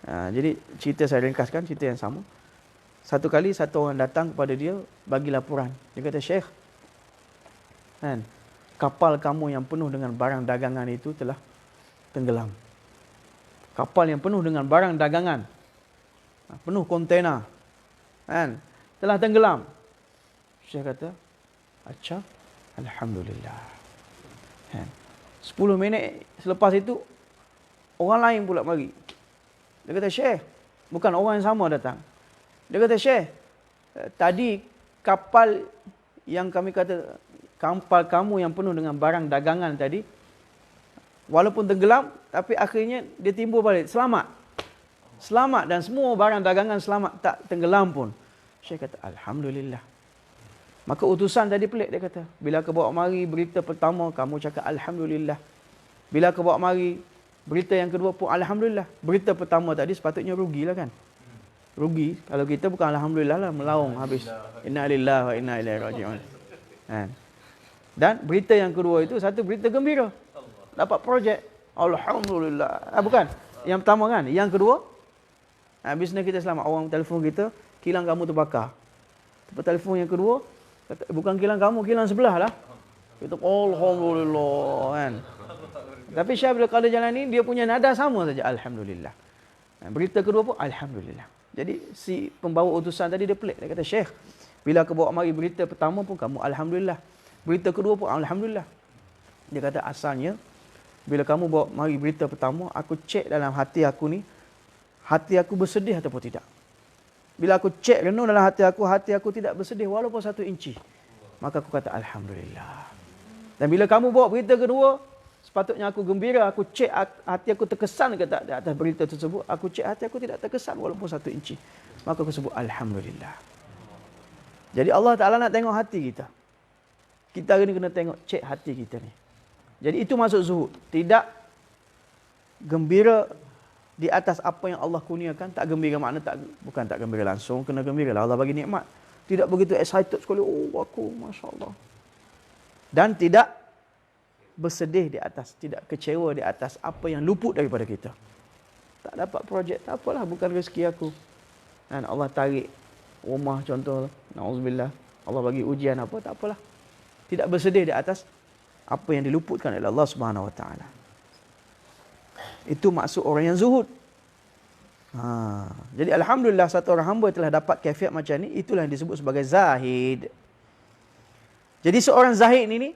Jadi cerita saya ringkaskan, cerita yang sama. Satu kali satu orang datang kepada dia bagi laporan. Dia kata, Syekh, kapal kamu yang penuh dengan barang dagangan itu telah tenggelam. Kapal yang penuh dengan barang dagangan, penuh kontena, telah tenggelam. Syekh kata, acah, alhamdulillah. 10 minit selepas itu, orang lain pula mari. Dia kata, Syekh, bukan orang yang sama datang. Dia kata, Syekh, tadi kapal yang kami kata, kapal kamu yang penuh dengan barang dagangan tadi, walaupun tenggelam, tapi akhirnya dia timbul balik. Selamat. Selamat, dan semua barang dagangan selamat, tak tenggelam pun. Syekh kata, alhamdulillah. Maka utusan tadi pelik, dia kata. Bila aku bawa mari berita pertama, kamu cakap Alhamdulillah. Bila aku bawa mari berita yang kedua pun Alhamdulillah. Berita pertama tadi sepatutnya rugilah kan. Rugi. Kalau kita bukan Alhamdulillah lah, melaung habis. Inna lillahi wa inna ilaihi raji'un. Kan? Dan berita yang kedua itu satu berita gembira. Dapat projek. Alhamdulillah. Bukan. Yang pertama kan. Yang kedua, bisnes kita selamat. Orang telefon kita, kilang kamu terbakar. Tempat telefon yang kedua, kata, bukan kilang kamu, kilang sebelah lah. Kita Alhamdulillah kan. Tapi Syekh bila kala jalan ni, dia punya nada sama saja. Alhamdulillah. Berita kedua pun Alhamdulillah. Jadi si pembawa utusan tadi dia pelik. Dia kata, Syekh, bila aku bawa mari berita pertama pun kamu Alhamdulillah. Berita kedua pun Alhamdulillah. Dia kata asalnya, bila kamu bawa mari berita pertama, aku cek dalam hati aku ni, hati aku bersedih ataupun tidak. Bila aku cek renung dalam hati aku tidak bersedih walaupun 1 inci. Maka aku kata Alhamdulillah. Dan bila kamu bawa berita kedua, sepatutnya aku gembira, aku cek hati aku terkesan ke tak di atas berita tersebut. Aku cek hati aku tidak terkesan walaupun 1 inci. Maka aku sebut Alhamdulillah. Jadi Allah Ta'ala nak tengok hati kita. Kita hari ni kena tengok, cek hati kita ni. Jadi itu maksud zuhud. Tidak gembira di atas apa yang Allah kurniakan. Tak gembira makna bukan tak gembira langsung, kena gembira lah. Allah bagi nikmat. Tidak begitu excited sekali, oh aku, Masya Allah. Dan tidak bersedih di atas, tidak kecewa di atas apa yang luput daripada kita. Tak dapat projek, tak apalah, bukan rezeki aku. Dan Allah tarik rumah contoh, na'udzubillah, Allah bagi ujian apa, tak apalah. Tidak bersedih di atas apa yang diluputkan oleh Allah Subhanahu Wa Taala. Itu maksud orang yang zuhud. Jadi Alhamdulillah satu orang hamba telah dapat kaifiat macam ni. Itulah yang disebut sebagai zahid. Jadi seorang zahid ini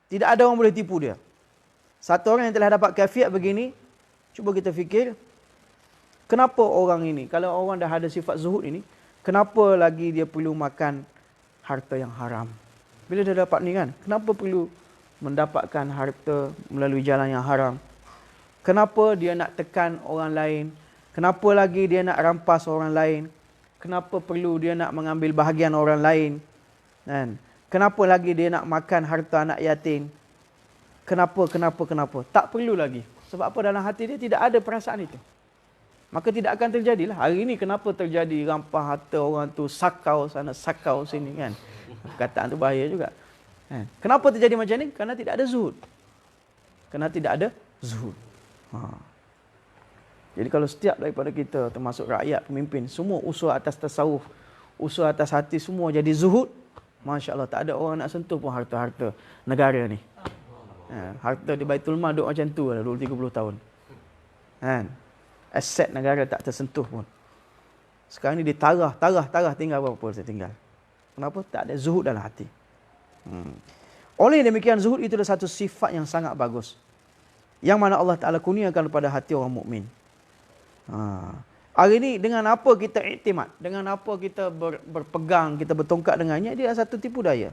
tidak ada orang boleh tipu dia. Satu orang yang telah dapat kaifiat begini, cuba kita fikir, kenapa orang ini, kalau orang dah ada sifat zuhud ini, kenapa lagi dia perlu makan harta yang haram? Bila dia dapat ni kan, kenapa perlu mendapatkan harta melalui jalan yang haram? Kenapa dia nak tekan orang lain? Kenapa lagi dia nak rampas orang lain? Kenapa perlu dia nak mengambil bahagian orang lain? Kan? Kenapa lagi dia nak makan harta anak yatim? Kenapa? Tak perlu lagi. Sebab apa, dalam hati dia tidak ada perasaan itu. Maka tidak akan terjadilah. Hari ini kenapa terjadi rampas harta orang tu, sakau sana, sakau sini kan? Perkataan tu bahaya juga. Kan? Kenapa terjadi macam ni? Kerana tidak ada zuhud. Kerana tidak ada zuhud. Jadi kalau setiap daripada kita, termasuk rakyat, pemimpin, semua usaha atas tasawuf, usaha atas hati, semua jadi zuhud, Masya Allah, tak ada orang nak sentuh pun harta-harta negara ni. Harta di Baitul Mal duduk macam tu lah, 20-30 tahun. Kan? Aset negara tak tersentuh pun. Sekarang ni dia tarah, tinggal berapa saya tinggal. Kenapa? Tak ada zuhud dalam hati. Oleh demikian, zuhud itu adalah satu sifat yang sangat bagus, yang mana Allah Ta'ala kurniakan kepada hati orang mukmin. Hari ini dengan apa kita iktimad, dengan apa kita berpegang, kita bertongkat dengannya, dia adalah satu tipu daya.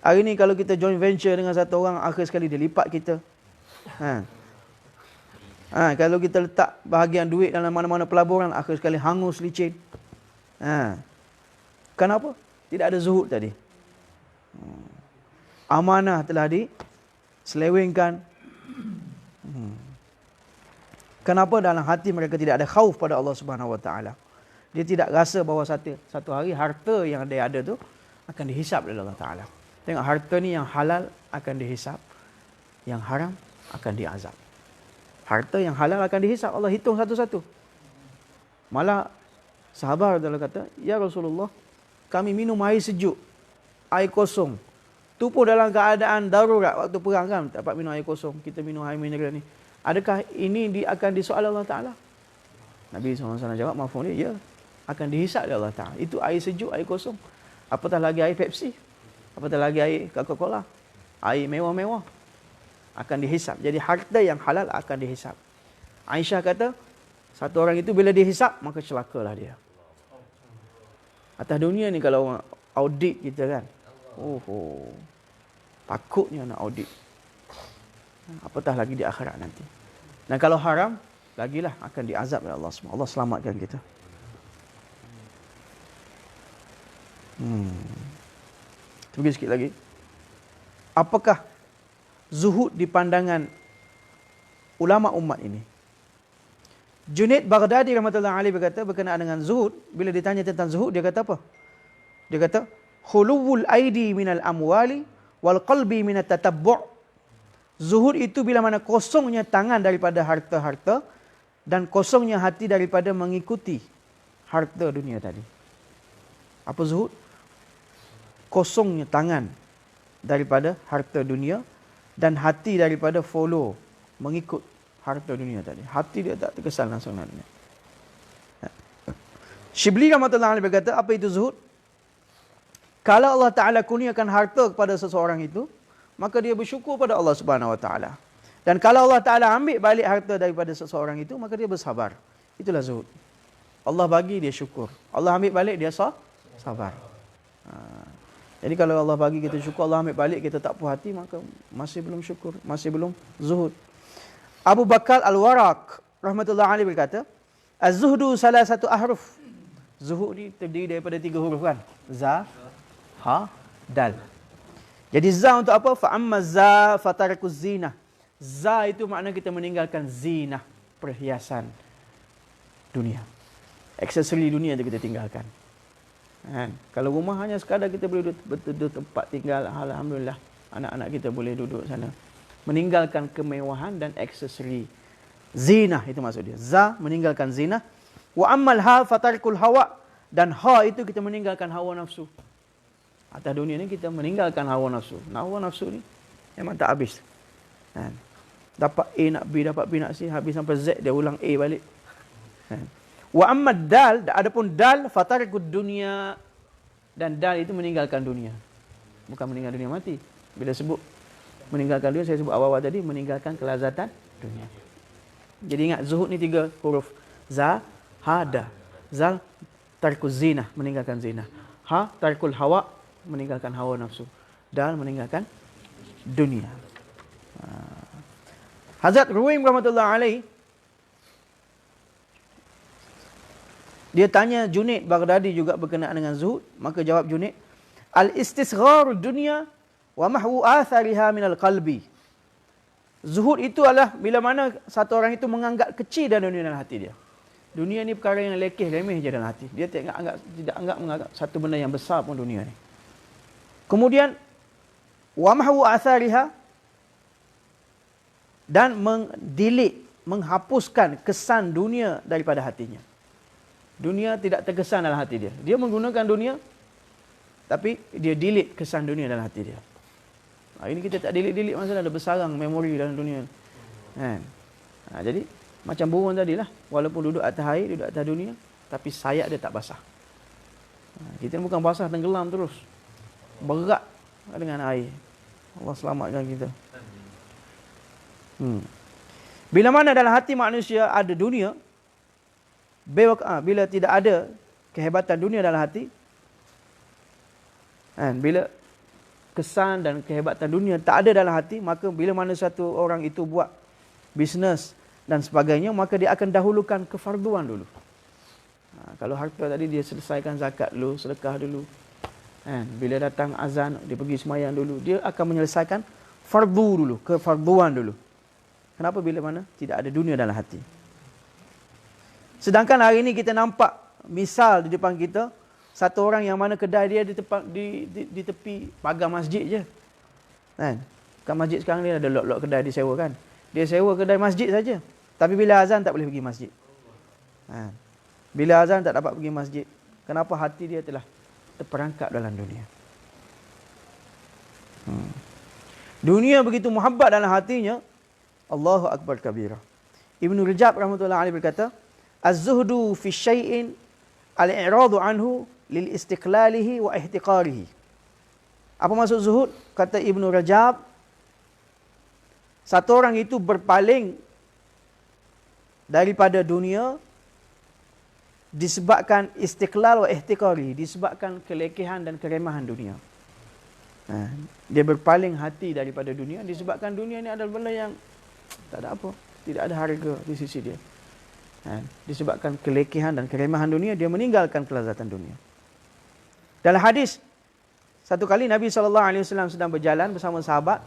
Hari ini kalau kita joint venture dengan satu orang, akhir sekali dia lipat kita. Kalau kita letak bahagian duit dalam mana-mana pelaburan, akhir sekali hangus licin. Kenapa? Tidak ada zuhud tadi. Amanah telah diselewengkan. Kenapa? Dalam hati mereka tidak ada khauf pada Allah Subhanahu Wa Taala. Dia tidak rasa bahawa satu hari harta yang dia ada tu akan dihisap oleh Allah Taala. Tengok, harta ni yang halal akan dihisap, yang haram akan diazab. Harta yang halal akan dihisap, Allah hitung satu-satu. Malah sahabat adalah kata, ya Rasulullah, kami minum air sejuk, air kosong. Tu pun dalam keadaan darurat, waktu perang kan, tak dapat minum air kosong, kita minum air mineral ni. Adakah ini akan disoal Allah Ta'ala? Nabi SAW jawab, mafhum dia, ya, akan dihisap oleh Allah Ta'ala. Itu air sejuk, air kosong. Apatah lagi air Pepsi, apatah lagi air Coca-Cola, air mewah-mewah, akan dihisap. Jadi harta yang halal akan dihisap. Aisyah kata, satu orang itu bila dihisap, maka celakalah dia. Atas dunia ni kalau orang audit kita kan, takutnya nak audit. Apatah lagi di akhirat nanti. Dan kalau haram, lagilah akan diazab oleh Allah SWT. Allah selamatkan kita. Pergi sikit lagi. Apakah zuhud di pandangan ulama umat ini? Junaid Baghdadi rahmatullahi alaihi berkata berkenaan dengan zuhud, bila ditanya tentang zuhud, dia kata apa? Dia kata, khuluwul aidi minal amwali wal qalbi minat tatabbu'. Zuhud itu bila mana kosongnya tangan daripada harta-harta dan kosongnya hati daripada mengikuti harta dunia tadi. Apa zuhud? Kosongnya tangan daripada harta dunia dan hati daripada follow, mengikut harta dunia tadi. Hati dia tak terkesan langsung dengannya. Shibli rahmatullahi alaihi berkata, apa itu zuhud? Kalau Allah Ta'ala kurniakan harta kepada seseorang itu, maka dia bersyukur pada Allah Subhanahu Wa Ta'ala. Dan kalau Allah Ta'ala ambil balik harta daripada seseorang itu, maka dia bersabar. Itulah zuhud. Allah bagi, dia syukur. Allah ambil balik, dia sabar. Jadi kalau Allah bagi kita syukur, Allah ambil balik, kita tak puas hati, maka masih belum syukur, masih belum zuhud. Abu Bakar Al-Waraq rahmatullahi alaihi berkata, az-zuhdu salah satu ahruf. Zuhud ni terdiri daripada 3 huruf kan? Za, ha, dal. Jadi za untuk apa? Fa amma za fatarakuz zinah. Za itu makna kita meninggalkan zinah, perhiasan dunia. Aksesori dunia itu kita tinggalkan. Kan? Kalau rumah hanya sekadar kita boleh duduk tempat tinggal, alhamdulillah, anak-anak kita boleh duduk sana. Meninggalkan kemewahan dan aksesori. Zinah itu maksud dia. Za, meninggalkan zinah. Wa ammal ha fatarkul hawa. Dan ha itu kita meninggalkan hawa nafsu. Atas dunia ni kita meninggalkan hawa nafsu. Hawa nafsu ni memang tak habis. Kan? Dapat A nak B, dapat B nak C, habis sampai Z, dia ulang A balik. Kan? Wa amma dal, adapun dal fatarikud dunia, dan dal itu meninggalkan dunia. Bukan meninggal dunia mati. Bila sebut meninggalkan dunia, saya sebut awal-awal tadi, meninggalkan kelazatan dunia. Jadi ingat, zuhud ni 3 huruf. Za, ha, da. Zal, tarkuz zinah, meninggalkan zinah. Ha, tarkul hawa, meninggalkan hawa nafsu. Dal, meninggalkan dunia. Hazrat Ruwaim rahmatullahi alaihi, dia tanya Junaid Baghdadi juga berkenaan dengan zuhud, maka jawab Junaid, al-istisgharu dunya wa mahwu athariha minal qalbi. Zuhud itu adalah bila mana satu orang itu menganggap kecil dalam dunia dalam hati dia. Dunia ni perkara yang lekeh, remeh je dalam hati. Dia tidak menganggap satu benda yang besar pun dunia ni. Kemudian wa mahwu athariha, dan mendelete, menghapuskan kesan dunia daripada hatinya. Dunia tidak terkesan dalam hati dia. Dia menggunakan dunia, tapi dia delete kesan dunia dalam hati dia. Hari ini kita tak delete masalah, ada bersarang memori dalam dunia. Kan? Jadi macam burung tadilah, walaupun duduk atas air, duduk atas dunia, tapi sayap dia tak basah. Kita bukan basah, tenggelam terus. Berat dengan air. Allah selamatkan kita. Bila mana dalam hati manusia ada dunia, bila tidak ada kehebatan dunia dalam hati, bila kesan dan kehebatan dunia tak ada dalam hati, maka bila mana satu orang itu buat bisnes dan sebagainya, maka dia akan dahulukan kefarduan dulu. Kalau harta tadi, dia selesaikan zakat dulu, sedekah dulu. Bila datang azan, dia pergi semayang dulu. Dia akan menyelesaikan fardu dulu, kefarduan dulu. Kenapa? Bila mana tidak ada dunia dalam hati. Sedangkan hari ini kita nampak misal di depan kita, satu orang yang mana kedai dia di tepi pagar masjid je. Kan? Kat masjid sekarang ni ada lot-lot kedai disewa kan. Dia sewa kedai masjid saja. Tapi bila azan tak boleh pergi masjid. Bila azan tak dapat pergi masjid. Kenapa? Hati dia telah terperangkap dalam dunia. Dunia begitu muhabbat dalam hatinya, Allahu Akbar kabira. Ibnu Rajab rahmatullahi alaihi berkata, az-zuhdu fi syai'in al-i'radu anhu lil istiqlalihi wa ihtiqarihi. Apa maksud zuhud? Kata Ibnu Rajab, satu orang itu berpaling daripada dunia disebabkan istiqlal wa ihtiqari, disebabkan kelekehan dan keremahan dunia. Dia berpaling hati daripada dunia disebabkan dunia ni adalah benda yang tak ada apa, tidak ada harga di sisi dia. Disebabkan kelekehan dan keremahan dunia, dia meninggalkan kelazatan dunia. Dalam hadis, satu kali Nabi SAW sedang berjalan bersama sahabat.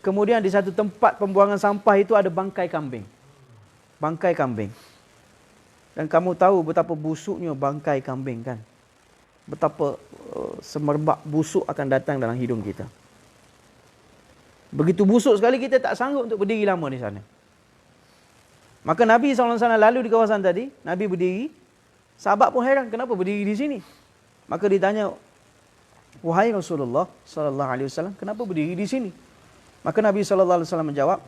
Kemudian di satu tempat pembuangan sampah itu ada bangkai kambing. Bangkai kambing. Dan kamu tahu betapa busuknya bangkai kambing kan? Betapa semerbak busuk akan datang dalam hidung kita. Begitu busuk sekali kita tak sanggup untuk berdiri lama di sana. Maka Nabi SAW lalu di kawasan tadi, Nabi berdiri. Sahabat pun heran, kenapa berdiri di sini? Maka ditanya, wahai Rasulullah SAW, kenapa berdiri di sini? Maka Nabi SAW menjawab,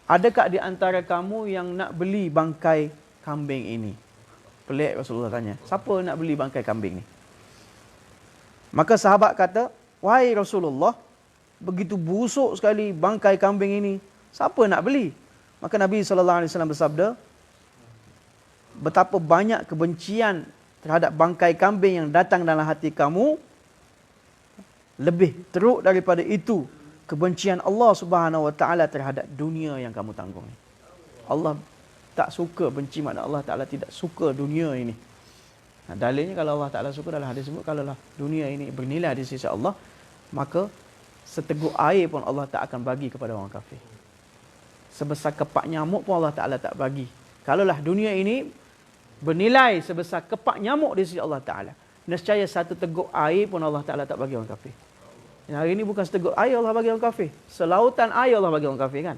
adakah di antara kamu yang nak beli bangkai kambing ini? Pelik Rasulullah tanya, siapa nak beli bangkai kambing ni? Maka sahabat kata, wahai Rasulullah, begitu busuk sekali bangkai kambing ini, siapa nak beli? Maka Nabi SAW bersabda, betapa banyak kebencian terhadap bangkai kambing yang datang dalam hati kamu, lebih teruk daripada itu kebencian Allah Subhanahu Wa Taala terhadap dunia yang kamu tanggung. Allah tak suka, benci makna Allah Taala tidak suka dunia ini. Nah, dalilnya kalau Allah Taala suka, dalam hadis sebut, kalau dunia ini bernilai di sisi Allah, maka seteguk air pun Allah tak akan bagi kepada orang kafir. Sebesar kepak nyamuk pun Allah Ta'ala tak bagi. Kalaulah dunia ini bernilai sebesar kepak nyamuk di sisi Allah Ta'ala, nescaya satu teguk air pun Allah Ta'ala tak bagi orang kafir. Dan hari ini bukan seteguk air Allah bagi orang kafir. Selautan air Allah bagi orang kafir kan.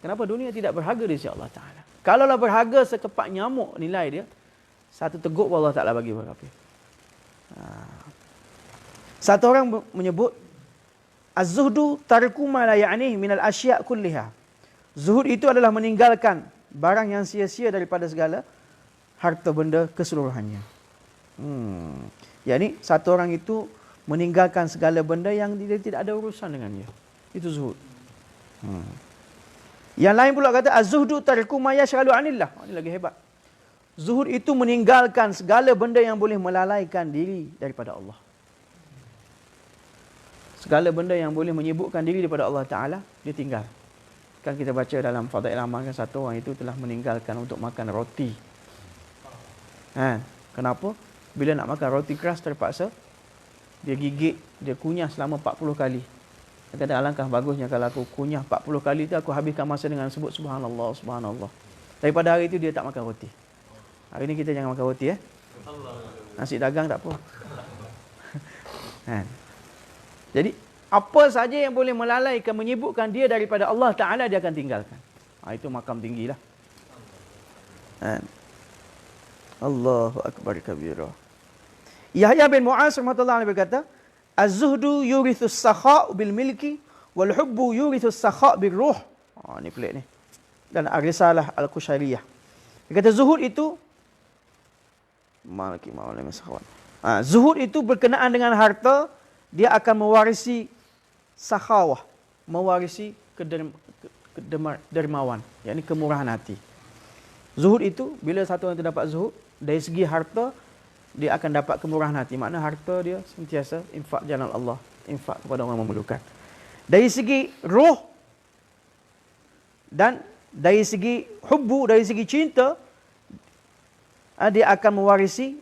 Kenapa dunia tidak berharga di sisi Allah Ta'ala? Kalaulah berharga sekepak nyamuk nilai dia, satu teguk pun Allah Ta'ala bagi orang kafir. Satu orang menyebut, Az-zuhdu tarku ma la ya'nih minal asya' kulliha. Zuhud itu adalah meninggalkan barang yang sia-sia daripada segala harta benda keseluruhannya. Yani satu orang itu meninggalkan segala benda yang dia tidak ada urusan dengannya. Itu zuhud. Yang lain pula kata az-zuhdu tarku ma yashghalu 'anillah. Ini lagi hebat. Zuhud itu meninggalkan segala benda yang boleh melalaikan diri daripada Allah. Segala benda yang boleh menyibukkan diri daripada Allah Ta'ala, dia tinggal. Kan kita baca dalam Fadail Amal kan, satu orang itu telah meninggalkan untuk makan roti. Kenapa? Bila nak makan roti keras terpaksa dia gigit, dia kunyah selama 40 kali. Dia kata alangkah bagusnya kalau aku kunyah 40 kali itu, aku habiskan masa dengan sebut subhanallah, subhanallah. Daripada hari itu dia tak makan roti. Hari ini kita jangan makan roti Nasi dagang tak apa. Jadi apa saja yang boleh melalaikan, menyibukkan dia daripada Allah Ta'ala, dia akan tinggalkan. Itu makam tinggilah. Allahu Akbar kabira. Yahya bin Mu'az rahimahullah berkata, Az-zuhdu yurithus sakha' bil milki, wal hubbu yurithus sakha' bil ruh. Ini pelik ni. Dan Ar-Risalah Al-Qushairiyah. Dia kata zuhud itu, zuhud itu berkenaan dengan harta, dia akan mewarisi sakhawah, mewarisi dermawan, yakni kemurahan hati. Zuhud itu, bila satu orang terdapat zuhud, dari segi harta, dia akan dapat kemurahan hati. Makna harta dia sentiasa infak jalan Allah, infak kepada orang memerlukan. Dari segi roh, dan dari segi hubbu, dari segi cinta, dia akan mewarisi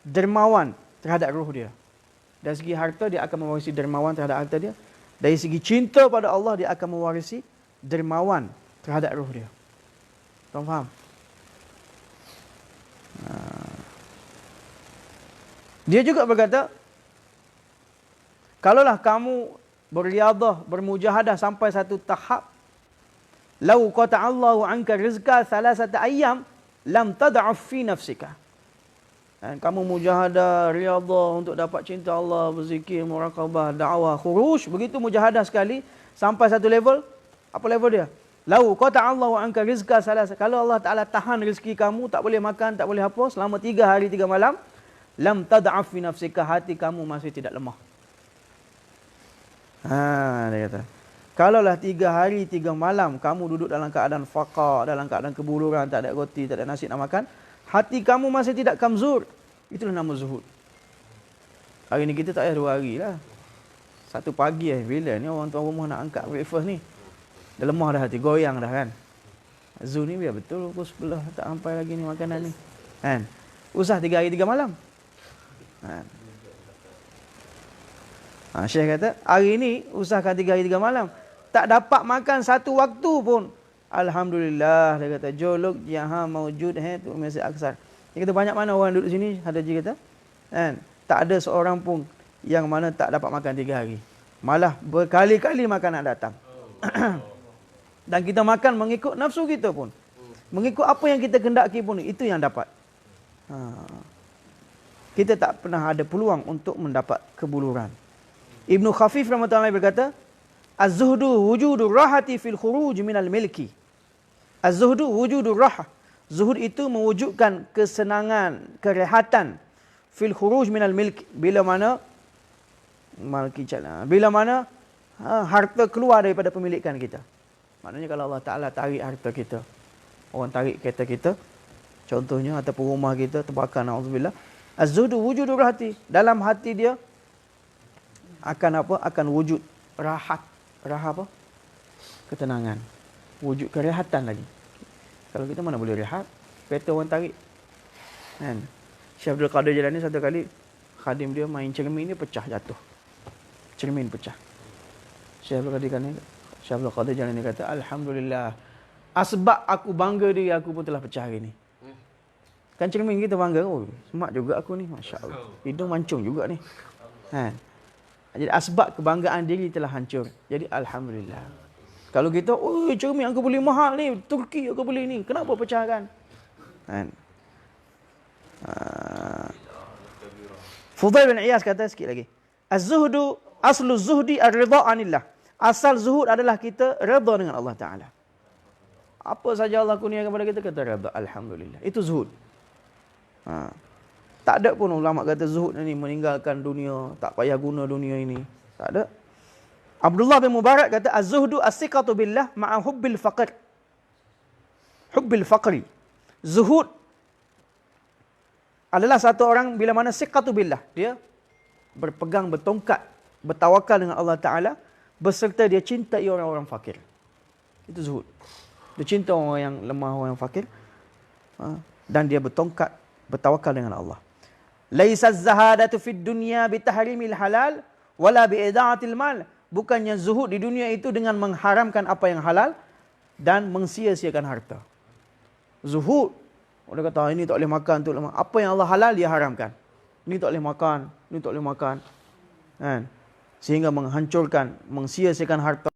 dermawan terhadap roh dia. Dari segi harta, dia akan mewarisi dermawan terhadap harta dia. Dari segi cinta pada Allah, dia akan mewarisi dermawan terhadap roh dia. Tuan faham? Dia juga berkata, kalaulah kamu berriadah, bermujahadah sampai satu tahap, lau qata'allahu anka rizqa thalathata ayyam, lam tad'af fi nafsika. Kamu mujahadah, riadah untuk dapat cinta Allah, berzikir, muraqabah, dakwah, khuruj. Begitu mujahadah sekali, sampai satu level. Apa level dia? Lau qata'allahu anka rizqa salasa. Kalau Allah Ta'ala tahan rezeki kamu, tak boleh makan, tak boleh apa, selama 3 hari 3 malam, lam tad'af fi nafsika, hati kamu masih tidak lemah. Dia kata, kalaulah 3 hari 3 malam kamu duduk dalam keadaan faqar, dalam keadaan kebuluran, tak ada roti, tak ada nasi nak makan, hati kamu masih tidak kamzur. Itulah nama zuhud. Hari ni kita tak payah 2 hari lah. 1 pagi bila ni orang tuan rumah nak angkat breakfast ni, dah lemah dah hati, goyang dah kan. Zuhud ni biar betul pukul 11 tak sampai lagi ni makanan ni. usah 3 hari 3 malam. Syekh kata, hari ni usahakan 3 hari 3 malam. Tak dapat makan satu waktu pun. Alhamdulillah, dia kata, jolok jaha maujud hai tu masih aksar. Dia kata, banyak mana orang duduk sini, ada je kata. Kan? Tak ada seorang pun yang mana tak dapat makan 3 hari. Malah berkali-kali makanan datang. Dan kita makan mengikut nafsu kita pun. Mengikut apa yang kita kendaki pun, itu yang dapat. Kita tak pernah ada peluang untuk mendapat kebuluran. Ibnu Khafif rahmatullahi berkata, Az-zuhdu wujudur rahati fil khuruj minal milki. Az-zuhdu wujudur rahah. Zuhud itu mewujudkan kesenangan, kerehatan fil khuruj minal milki. Bila mana harta keluar daripada pemilikan kita. Maknanya kalau Allah Ta'ala tarik harta kita, orang tarik kereta kita, contohnya, ataupun rumah kita terbakar, na'udzubillah. Az-zuhdu wujudur rahati. Dalam hati dia akan apa? Akan wujud rahat. Rahat apa? Ketenangan. Wujud kerehatan lagi. Kalau kita mana boleh rehat? Kereta orang tarik. Kan? Syekh Abdul Qadir Jalani satu kali, khadim dia main cermin, dia pecah jatuh. Cermin pecah. Syekh Abdul Qadir Jalani kata, Alhamdulillah, asbab aku bangga diri aku pun telah pecah hari ni. Kan cermin kita bangga, oh semak juga aku ni, Masya Allah. Hidung mancung juga ni. Jadi asbab kebanggaan diri telah hancur. Jadi Alhamdulillah. Kalau kita, oh cermin aku beli mahal ni, Turki aku beli ni, kenapa pecahkan? Kan? Fudail bin Iyas kata sikit lagi. Az-zuhdu, aslu zuhdi ar-ridha anillah. Asal zuhud adalah kita redha dengan Allah Ta'ala. Apa saja Allah kurniakan kepada kita, kata redha. Alhamdulillah. Itu zuhud. Tak ada pun ulama kata zuhud ni meninggalkan dunia, tak payah guna dunia ini. Tak ada. Abdullah bin Mubarak kata, Az-zuhdu as-siqatu billah ma'a hubbil faqr. Hubbil faqri. Zuhud adalah satu orang bila mana siqatu billah. Dia berpegang, bertongkat, bertawakal dengan Allah Ta'ala, beserta dia cintai orang-orang fakir. Itu zuhud. Dia cinta orang yang lemah, orang yang fakir. Dan dia bertongkat, bertawakal dengan Allah. Laisa az-zahadatu fid dunya bitahrimil halal wala biida'atil mal. Bukannya zuhud di dunia itu dengan mengharamkan apa yang halal dan mengsia-siakan harta. Zuhud, orang kata ini tak boleh makan, tu boleh makan. Apa yang Allah halal dia haramkan. Ini tak boleh makan, ini tak boleh makan. Kan? Sehingga menghancurkan, mengsia-siakan harta.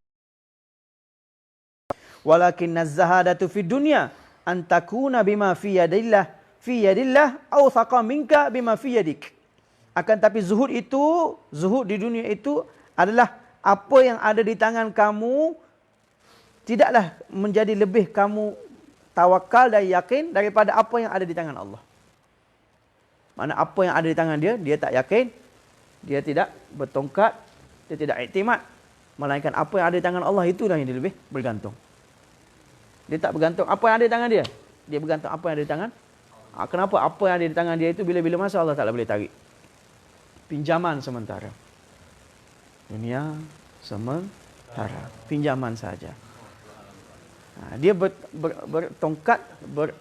Walakin az-zahadatu fid dunya an takuna bima fi yadillah aw thaqa minka bima fi yadik. Akan tapi zuhud di dunia itu adalah apa yang ada di tangan kamu tidaklah menjadi lebih kamu tawakal dan yakin daripada apa yang ada di tangan Allah. Mana apa yang ada di tangan dia, dia tak yakin, dia tidak bertongkat, dia tidak iktimad. Melainkan apa yang ada di tangan Allah itulah yang dia lebih bergantung. Dia tak bergantung apa yang ada di tangan dia. Dia bergantung apa yang ada di tangan. Kenapa? Apa yang ada di tangan dia itu bila-bila masa Allah Ta'ala boleh tarik. Pinjaman sementara. Dunia sementara. Pinjaman saja. Dia bertongkat,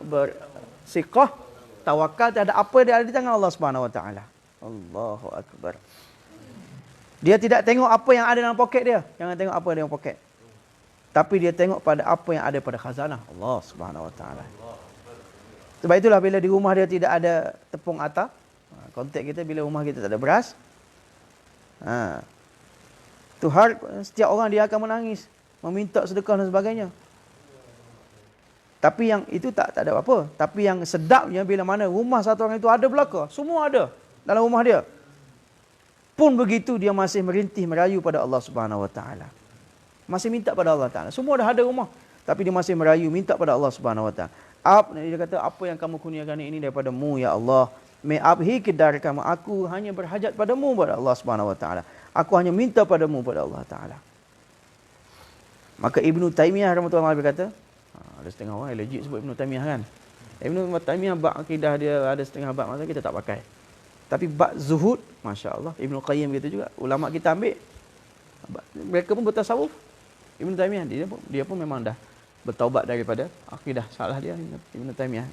bersiqah, tawakal terhadap apa yang ada di tangan Allah Subhanahu Wa Ta'ala. Allahu Akbar. Dia tidak tengok apa yang ada dalam poket dia. Jangan tengok apa yang ada dalam poket. Tapi dia tengok pada apa yang ada pada khazanah Allah Subhanahu Wa Ta'ala. Sebab itulah bila di rumah dia tidak ada tepung atap, konteks kita bila rumah kita tak ada beras, setiap orang dia akan menangis, meminta sedekah dan sebagainya. Tapi yang itu tak ada apa. Tapi yang sedapnya bila mana rumah satu orang itu ada belaka, semua ada dalam rumah dia. Pun begitu dia masih merintih merayu pada Allah Subhanahu Wa Ta'ala. Masih minta pada Allah Ta'ala. Semua dah ada rumah, tapi dia masih merayu minta pada Allah Subhanahu Wa Ta'ala. Dia kata, apa yang kamu kurniakan ini daripada-Mu ya Allah. Me'abhi kidar kamu, aku hanya berhajat padamu pada Allah Subhanahu Wa Ta'ala. Aku hanya minta padamu pada Allah Ta'ala. Maka Ibnu Taimiyah rahimahullah berkata, ada setengah orang legit sebut Ibnu Taimiyah kan. Ibnu Taimiyah bab akidah dia ada setengah bab masa kita tak pakai. Tapi bab zuhud, Masya Allah, Ibnu Qayyim gitu juga. Ulama kita ambil, mereka pun bertasawuf. Ibnu Taimiyah dia pun memang dah bertaubat daripada akidah salah dia, Ibnu Taimiyah.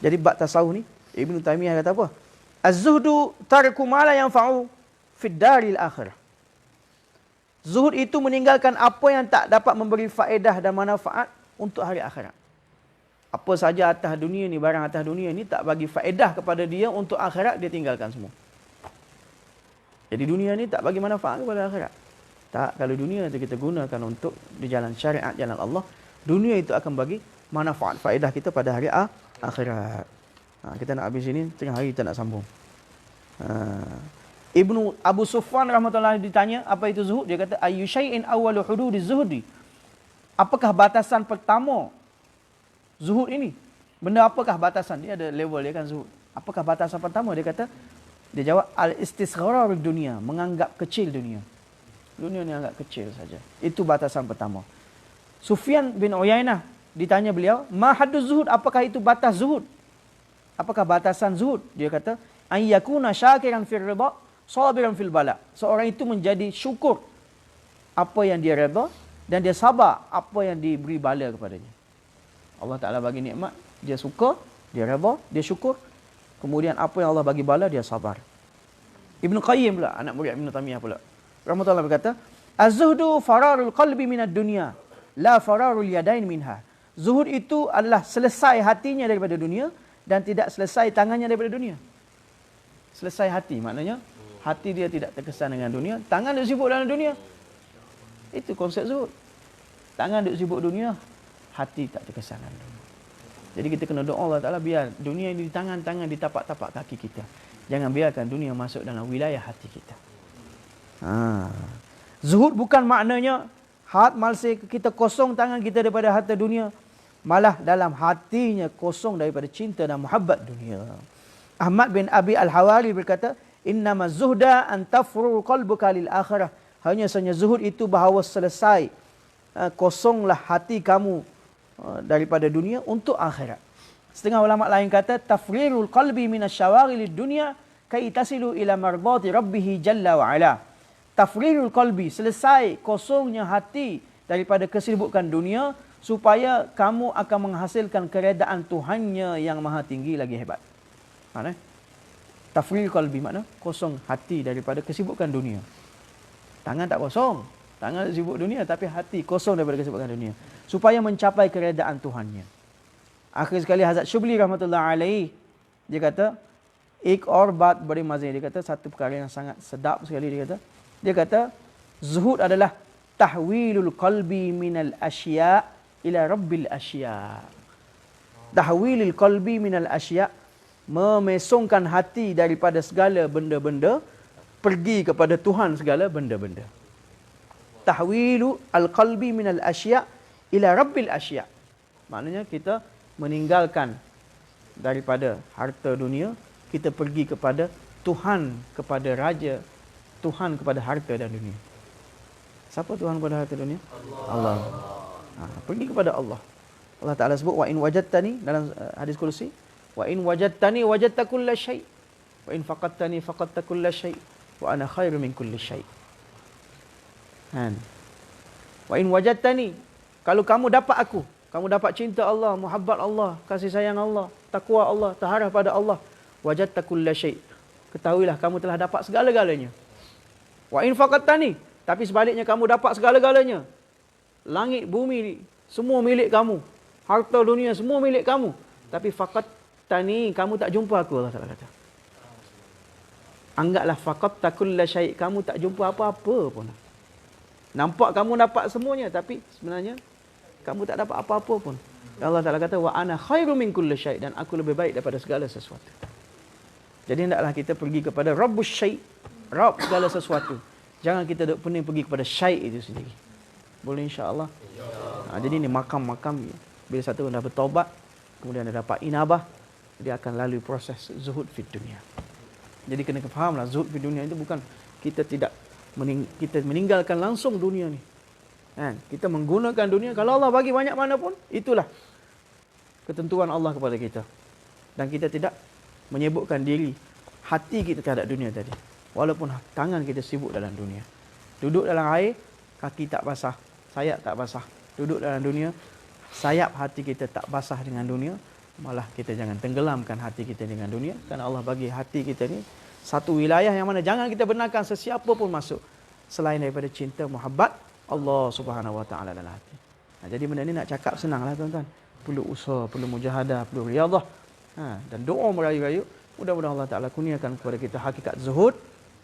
Jadi bab tasawuf ni Ibn Taimiyah kata apa? Az-zuhdu tarku ma la yanfa'u fid daril akhirah. Zuhud itu meninggalkan apa yang tak dapat memberi faedah dan manfaat untuk hari akhirat. Apa saja atas dunia ni, barang atas dunia ni tak bagi faedah kepada dia untuk akhirat, dia tinggalkan semua. Jadi dunia ni tak bagi manfaat kepada akhirat. Tak, kalau dunia itu kita gunakan untuk di jalan syariat, jalan Allah, dunia itu akan bagi manfaat, faedah kita pada hari akhirat. Kita nak habis ini, tengah hari kita nak sambung. Ibnu Abu Sufyan rahmatullahi ditanya apa itu zuhud, dia kata ayyu syai'in awwalu hududiz zuhdi. Apakah batasan pertama zuhud ini? Benda apakah batasan? Dia ada level dia kan zuhud. Apakah batasan pertama? Dia kata, dia jawab al-istisghar dunia, menganggap kecil dunia. Dunia ni anggap kecil saja. Itu batasan pertama. Sufyan bin Uyainah ditanya beliau, ma hadduz zuhud, apakah itu batas zuhud? Apakah batasan zuhud? Dia kata, ayyakuna syakiran fil ridha, sabiran fil bala. Seorang itu menjadi syukur apa yang dia redha dan dia sabar apa yang diberi bala kepadanya. Allah Taala bagi nikmat, dia suka, dia redha, dia syukur. Kemudian apa yang Allah bagi bala, dia sabar. Ibn Qayyim pula, anak murid Ibn Taimiyah pula, rahmatullah berkata, az-zuhdu fararul qalbi minad dunya, la fararul yadain minha. Zuhud itu adalah selesai hatinya daripada dunia dan tidak selesai tangannya daripada dunia. Selesai hati, maknanya hati dia tidak terkesan dengan dunia, tangan dia sibuk dalam dunia. Itu konsep zuhud. Tangan dia sibuk dunia, hati tak terkesan dengan dunia. Jadi kita kena doa Allah Ta'ala biar dunia ini di tangan-tangan, di tapak-tapak kaki kita. Jangan biarkan dunia masuk dalam wilayah hati kita. Zuhud bukan maknanya malse kita kosong tangan kita daripada harta dunia. Malah dalam hatinya kosong daripada cinta dan muhabbat dunia. Ahmad bin Abi Al-Hawari berkata, innama zuhda an tafrur qalbuka lil akhirah. Hanya sahaja zuhud itu bahawa selesai kosonglah hati kamu daripada dunia untuk akhirat. Setengah ulama lain kata tafrirul qalbi minasyawaghilid dunya kai tasilu ila mardati rabbih jalla wa ala. Tafrirul qalbi, selesai kosongnya hati daripada kesibukan dunia supaya kamu akan menghasilkan keredaan Tuhannya yang maha tinggi lagi hebat. Mana? Tafrirul qalbi makna kosong hati daripada kesibukan dunia. Tangan tak kosong, tangan sibuk dunia tapi hati kosong daripada kesibukan dunia supaya mencapai keredaan Tuhannya. Akhir sekali Hazrat Syubli rahmatullah alaih, dia kata ek aur baat badi maze, dia kata satu perkara yang sangat sedap sekali, dia kata zuhud adalah tahwilul qalbi minal asya ila rabbil asya. Tahwilul qalbi minal asya, memesongkan hati daripada segala benda-benda pergi kepada Tuhan segala benda-benda. Tahwilu al-qalbi minal asya ila rabbil asya. Maknanya kita meninggalkan daripada harta dunia, kita pergi kepada Tuhan, kepada Raja, Tuhan kepada harta dan dunia. Siapa Tuhan kepada harta dunia? Allah. Pergi kepada Allah. Allah Ta'ala sebut, wa in wajadtani, dalam hadis kursi, wa in wajadtani wajadta kulla syai', wa in faqadtani faqadta kulla syai', wa ana khairu min kulli syai'. Wa in wajadtani, kalau kamu dapat aku, kamu dapat cinta Allah, muhabbat Allah, kasih sayang Allah, takwa Allah, taharah pada Allah, wajadta kulla syai', ketahuilah kamu telah dapat segala-galanya. Wa in faqadtani, tapi sebaliknya kamu dapat segala-galanya. Langit, bumi, semua milik kamu. Harta dunia, semua milik kamu. Tapi faqadtani, kamu tak jumpa aku, Allah Ta'ala kata. Anggaplah faqadta kulla syai', kamu tak jumpa apa-apa pun. Nampak kamu dapat semuanya, tapi sebenarnya kamu tak dapat apa-apa pun. Allah Ta'ala kata, wa ana khairu min kulli syai', dan aku lebih baik daripada segala sesuatu. Jadi hendaklah kita pergi kepada Rabbus syai', Rabb segala sesuatu. Jangan kita pening pergi kepada syai' itu sendiri. Boleh insya-Allah. Jadi ini makam-makam, bila satu dah bertaubat, kemudian dia dapat inabah, dia akan lalui proses zuhud fi dunia. Jadi kena fahamlah, zuhud fi dunia itu bukan kita tidak kita meninggalkan langsung dunia ni. Kita menggunakan dunia, kalau Allah bagi banyak mana pun, itulah ketentuan Allah kepada kita. Dan kita tidak menyebutkan diri, hati kita terhadap dunia tadi. Walaupun tangan kita sibuk dalam dunia. Duduk dalam air, kaki tak basah, sayap tak basah. Duduk dalam dunia, sayap hati kita tak basah dengan dunia. Malah kita jangan tenggelamkan hati kita dengan dunia, kerana Allah bagi hati kita ni satu wilayah yang mana jangan kita benarkan sesiapa pun masuk selain daripada cinta muhabbat Allah Subhanahu Wa Taala dalam hati. Jadi benda ni nak cakap senanglah tuan-tuan. Perlu usaha, perlu mujahadah, perlu riyadhah. Dan doa merayu-rayu, mudah-mudahan Allah Taala kurniakan kepada kita hakikat zuhud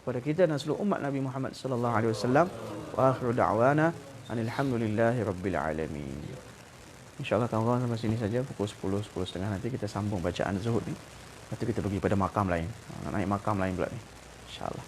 kepada kita dan seluruh umat Nabi Muhammad sallallahu alaihi wasallam. Wa akhiru da'wana alhamdulillahi rabbil alamin. InsyaAllah kawan-kawan sampai sini saja. Pukul 10, 10.30 nanti kita sambung bacaan zuhud ni. Lepas tu kita pergi pada makam lain. Nak naik makam lain pula ni. InsyaAllah.